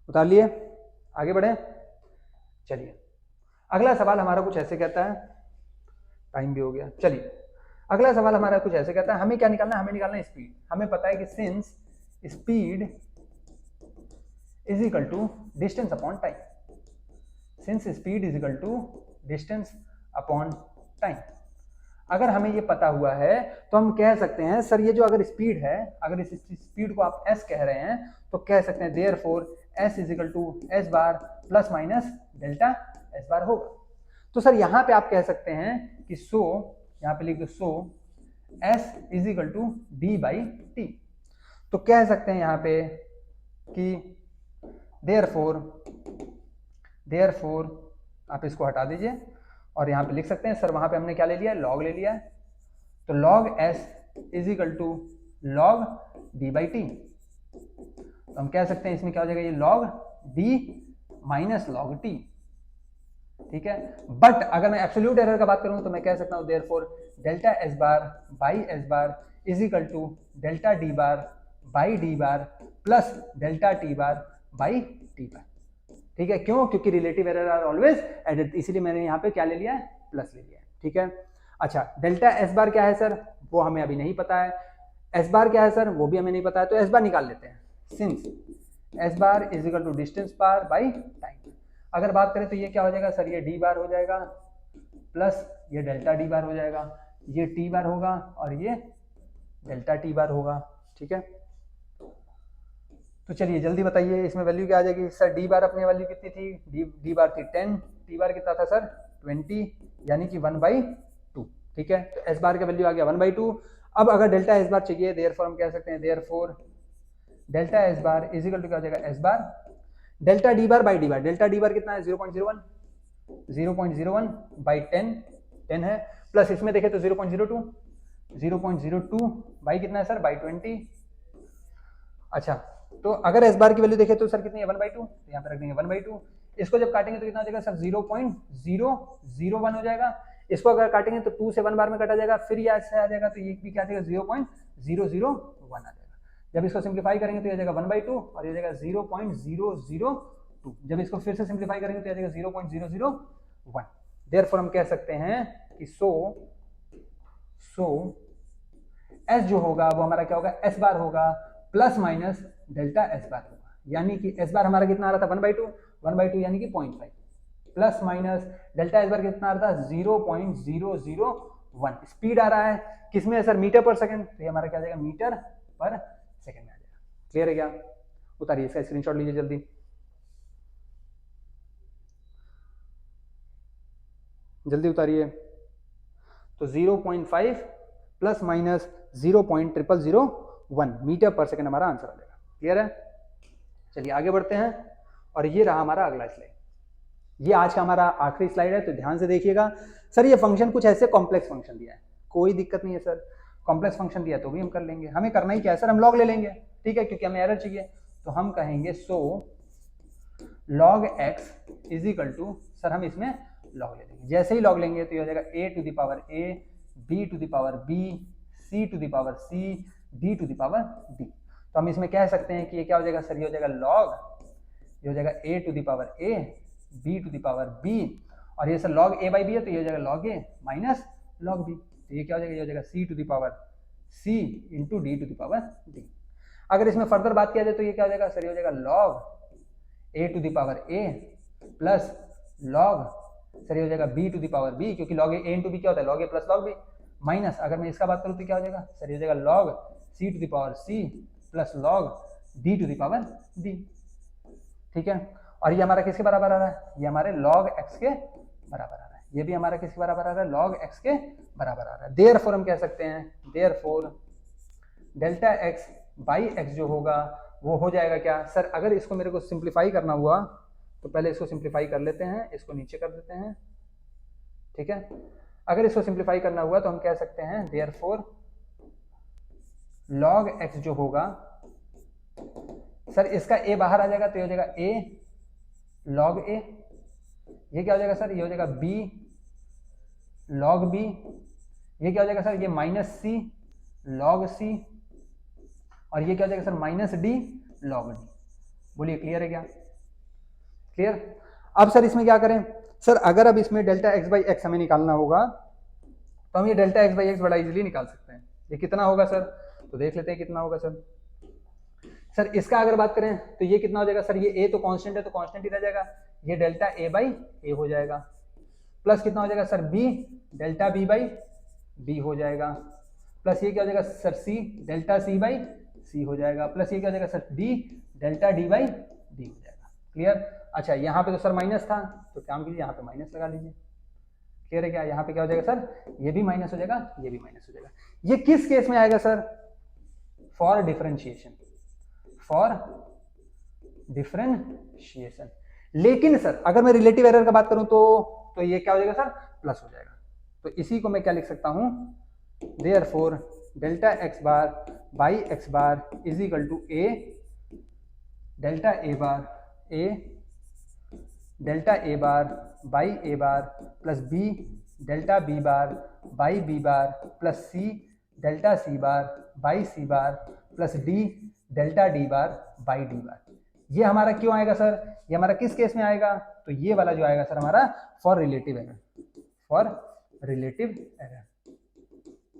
उतार लिए, आगे बढ़े। चलिए अगला सवाल हमारा कुछ ऐसे कहता है, टाइम भी हो गया, चलिए अगला सवाल हमारा कुछ ऐसे कहता है, हमें क्या निकालना है, हमें निकालना है स्पीड। हमें पता है कि since speed is equal to distance upon time, since speed is equal to distance upon time, अगर हमें ये पता हुआ है तो हम कह सकते हैं सर ये जो अगर स्पीड है, अगर इस स्पीड को आप s कह रहे हैं तो कह सकते हैं therefore s is equal to s bar plus minus delta s bar होगा। तो सर यहाँ पे आप कह सकते हैं कि सो, यहाँ पे लिख दो so s is equal to d by T, तो कह सकते हैं यहाँ पे कि देयरफॉर आप इसको हटा दीजिए और यहाँ पे लिख सकते हैं सर, वहां पे हमने क्या ले लिया है, लॉग ले लिया है, तो log s is equal to log d by T, तो हम कह सकते हैं इसमें क्या हो जाएगा, ये log d minus log t, ठीक है। बट अगर मैं एब्सोल्यूट एरर का बात करूं तो मैं कह सकता हूं therefore delta S bar by S bar is equal to delta D bar by D bar plus delta T bar by T bar, ठीक है। क्यों? क्योंकि relative error are always added, इसीलिए मैंने यहाँ पे क्या ले लिया है, प्लस ले लिया है, ठीक है। अच्छा, डेल्टा एस बार क्या है सर, वो हमें अभी नहीं पता है। एस बार क्या है सर, वो भी हमें नहीं पता है, तो एस बार निकाल लेते हैं। Since S bar is equal to distance bar by time, अगर बात करें तो ये क्या हो जाएगा सर, ये डी बार हो जाएगा प्लस ये डेल्टा डी बार हो जाएगा, ये टी बार होगा और ये डेल्टा टी बार होगा, ठीक है। तो चलिए जल्दी बताइए इसमें वैल्यू क्या आ जाएगी सर। डी बार अपनी वैल्यू कितनी थी, डी बार थी 10, टी बार कितना था सर 20, यानी कि 1/2, ठीक है। तो एस बार का वैल्यू आ गया 1/2। अब अगर डेल्टा एस बार चाहिए, देयरफॉर हम कह सकते हैं therefore delta S bar is equal to क्या हो जाएगा, S bar delta D bar by D bar. Delta D bar कितना है 0.01, 0.01 बाई 10 है, प्लस इसमें देखें तो 0.02, 0.02 बाई कितना है सर, बाई 20। अच्छा, तो अगर एस बार की वैल्यू देखें तो सर कितनी है 1/2, तो यहाँ पे रख देंगे 1/2। इसको जब काटेंगे तो कितना हो जाएगा सर 0.001 हो जाएगा। इसको अगर काटेंगे तो 2 से 1 बार में काटा जाएगा, फिर ये ऐसे आ जाएगा, तो ये भी क्या आ जाएगा 0.001 आ जाएगा। जब इसको सिंप्लीफाई करेंगे तो ये जाएगा 1/2 और ये जाएगा 0.002। जब इसको फिर से सिंप्लीफाई करेंगे तो ये जाएगा 0.001। देयरफॉर हम कह सकते हैं कि सो एस जो होगा वो हमारा क्या होगा, एस बार होगा प्लस माइनस डेल्टा एस बार होगा, यानी कि एस बार हमारा कितना आ रहा था 1/2 यानी कि 0.5 प्लस माइनस डेल्टा एस बार कितना आ रहा था 0.001। स्पीड आ रहा है किसमें सर, मीटर पर सेकंड, तो ये हमारा क्या आ जाएगा मीटर पर सेकंड में आ जाएगा। क्लियर है क्या? उतारिए इसका स्क्रीनशॉट लीजिए जल्दी। जल्दी उतारिए। तो 0.5 प्लस माइनस 0.0001 मीटर पर सेकंड हमारा आंसर आ जाएगा। क्लियर है? चलिए आगे बढ़ते हैं, और ये रहा हमारा अगला स्लाइड। ये आज का हमारा आखिरी स्लाइड है, तो ध्यान से देखिएगा। सर ये फंक्शन कुछ ऐसे कॉम्प्लेक्स फंक्शन दिया है, कोई दिक्कत नहीं है सर, कॉम्प्लेक्स फंक्शन दिया तो भी हम कर लेंगे। हमें करना ही क्या है सर, हम लॉग ले लेंगे, ठीक है, क्योंकि हमें एरर चाहिए। तो हम कहेंगे so log X is equal to, sir हम इसमें लॉग ले लेंगे। जैसे ही लॉग लेंगे तो ये हो जाएगा a to the power a, b to the power b, c to the power c, d to the power d। तो हम इसमें कह सकते हैं कि ये क्या हो जाएगा सर, ये हो जाएगा लॉग, ये हो जाएगा a to the power a, b to the power b, और ये sir log a by b है तो ये हो जाएगा log a minus log b। तो ये क्या हो जाएगा, ये हो जाएगा c to the power c into d to the power d। अगर इसमें फर्दर बात किया जाए तो ये क्या हो जाएगा सर, ये हो जाएगा log a to the power a plus log, sir ये हो जाएगा b to the power b, क्योंकि लॉग a इंटू b क्या होता है log a plus log b, minus अगर मैं इसका बात करूँ तो क्या हो जाएगा सर, ये हो जाएगा log c to the power c plus log d to the power d, ठीक है। और ये हमारा किसके बराबर आ रहा है, ये हमारे log x के बराबर आ रहा है। ये भी हमारा किसके बराबर आ रहा है, log x के बराबर आ रहा है। देयरफॉर हम कह सकते हैं therefore delta x by x जो होगा वो हो जाएगा क्या सर, अगर इसको मेरे को सिंप्लीफाई करना हुआ तो पहले इसको सिंप्लीफाई कर लेते हैं, इसको नीचे कर देते हैं, ठीक है। अगर इसको सिंप्लीफाई करना हुआ तो हम कह सकते हैं देयरफॉर log x जो होगा सर, इसका a बाहर आ जाएगा तो ये हो जाएगा a log a, ये क्या हो जाएगा सर, ये हो जाएगा b log b, ये क्या हो जाएगा सर, ये माइनस c log c, और ये क्या हो जाएगा sir minus d log d। बोलिए क्लियर है क्या? क्लियर। अब सर इसमें क्या करें सर, अगर अब इसमें डेल्टा x बाई एक्स हमें निकालना होगा तो हम ये डेल्टा x बाई एक्स बड़ा इजीली निकाल सकते हैं। ये कितना होगा सर, तो देख लेते हैं कितना होगा सर। सर इसका अगर बात करें तो ये कितना हो जाएगा सर, ये a तो कांस्टेंट है तो कांस्टेंट ही रह जाएगा, ये डेल्टा a बाई ए हो जाएगा, प्लस कितना हो जाएगा sir b delta b by b हो जाएगा, प्लस ये क्या हो जाएगा sir c delta c by c हो जाएगा, प्लस ये क्या हो जाएगा sir d delta d by d हो जाएगा। क्लियर। अच्छा यहाँ पे तो सर माइनस था तो काम कीजिए यहाँ पे माइनस लगा लीजिए। क्लियर है क्या? यहाँ पे क्या हो जाएगा सर, ये भी माइनस हो जाएगा, ये भी माइनस हो जाएगा। ये किस केस में आएगा sir, for differentiation, for differentiation. लेकिन सर अगर मैं रिलेटिव एरर का बात करूं तो ये क्या हो जाएगा सर, प्लस हो जाएगा। तो इसी को मैं क्या लिख सकता हूं, therefore delta X bar by X bar is equal to a delta A bar A delta A bar by A bar plus B delta B bar by B bar plus C delta C bar by C bar plus D delta D bar by D bar. ये हमारा क्यों आएगा sir? ये हमारा किस case में आएगा? तो ये वाला जो आएगा सर हमारा for relative error, for relative error.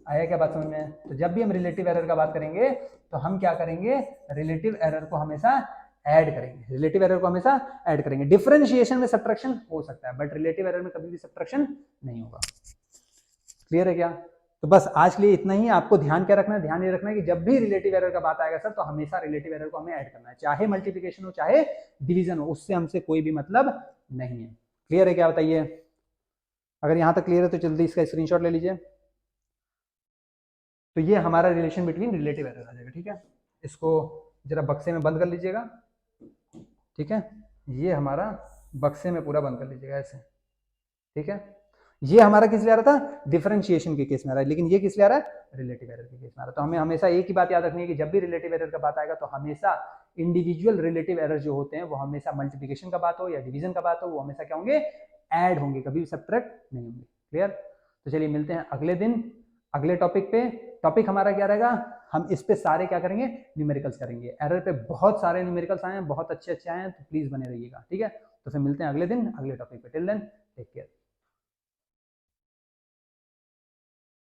आया क्या बात समझ में? तो जब भी हम रिलेटिव एरर का बात करेंगे तो हम क्या करेंगे? रिलेटिव एरर को हमेशा ऐड करेंगे, रिलेटिव एरर को हमेशा ऐड करेंगे। डिफरेंशिएशन में सब्ट्रैक्शन हो सकता है बट रिलेटिव एरर में कभी भी सब्ट्रैक्शन नहीं होगा। क्लियर है क्या? तो बस आज के लिए इतना ही। आपको ध्यान क्या रखना है? ध्यान ये रखना है कि जब भी रिलेटिव एरर का बात आएगा सर तो हमेशा रिलेटिव एरर को हमें ऐड करना है, चाहे मल्टीप्लिकेशन हो चाहे डिवीजन हो, उससे हमसे कोई भी मतलब नहीं है। क्लियर है क्या? बताइए। अगर यहां तक क्लियर है तो जल्दी इसका स्क्रीनशॉट ले लीजिए। तो ये हमारा रिलेशन बिटवीन रिलेटिव एरर आ जाएगा। ठीक है, इसको जरा बक्से में बंद कर लीजिएगा। ठीक है, ये हमारा बक्से में पूरा बंद कर लीजिएगा ऐसे। ठीक है, ये हमारा किस लिए आ रहा था? डिफरेंशिएशन के केस में आ रहा है, लेकिन ये किस लिए आ रहा है? रिलेटिव एरर के केस में आ रहा है। तो हमें हमेशा एक ही बात याद रखनी है कि जब भी रिलेटिव एरर का बात आएगा तो हमेशा इंडिविजुअल रिलेटिव एरर जो होते हैं वो हमेशा मल्टीप्लिकेशन का बात हो या डिवीजन का बात हो, वो हमेशा क्या होंगे? ऐड होंगे, कभी भी सब्ट्रैक्ट नहीं होंगे। क्लियर? तो चलिए मिलते हैं अगले दिन अगले टॉपिक पे। टॉपिक हमारा क्या रहेगा? हम इस पे सारे क्या करेंगे? न्यूमेरिकल्स करेंगे। एरर पे बहुत सारे न्यूमेरिकल्स आए हैं, बहुत अच्छे अच्छे आए हैं, तो प्लीज बने रहिएगा। ठीक है, तो फिर मिलते हैं अगले दिन अगले टॉपिक पे। Till then take care.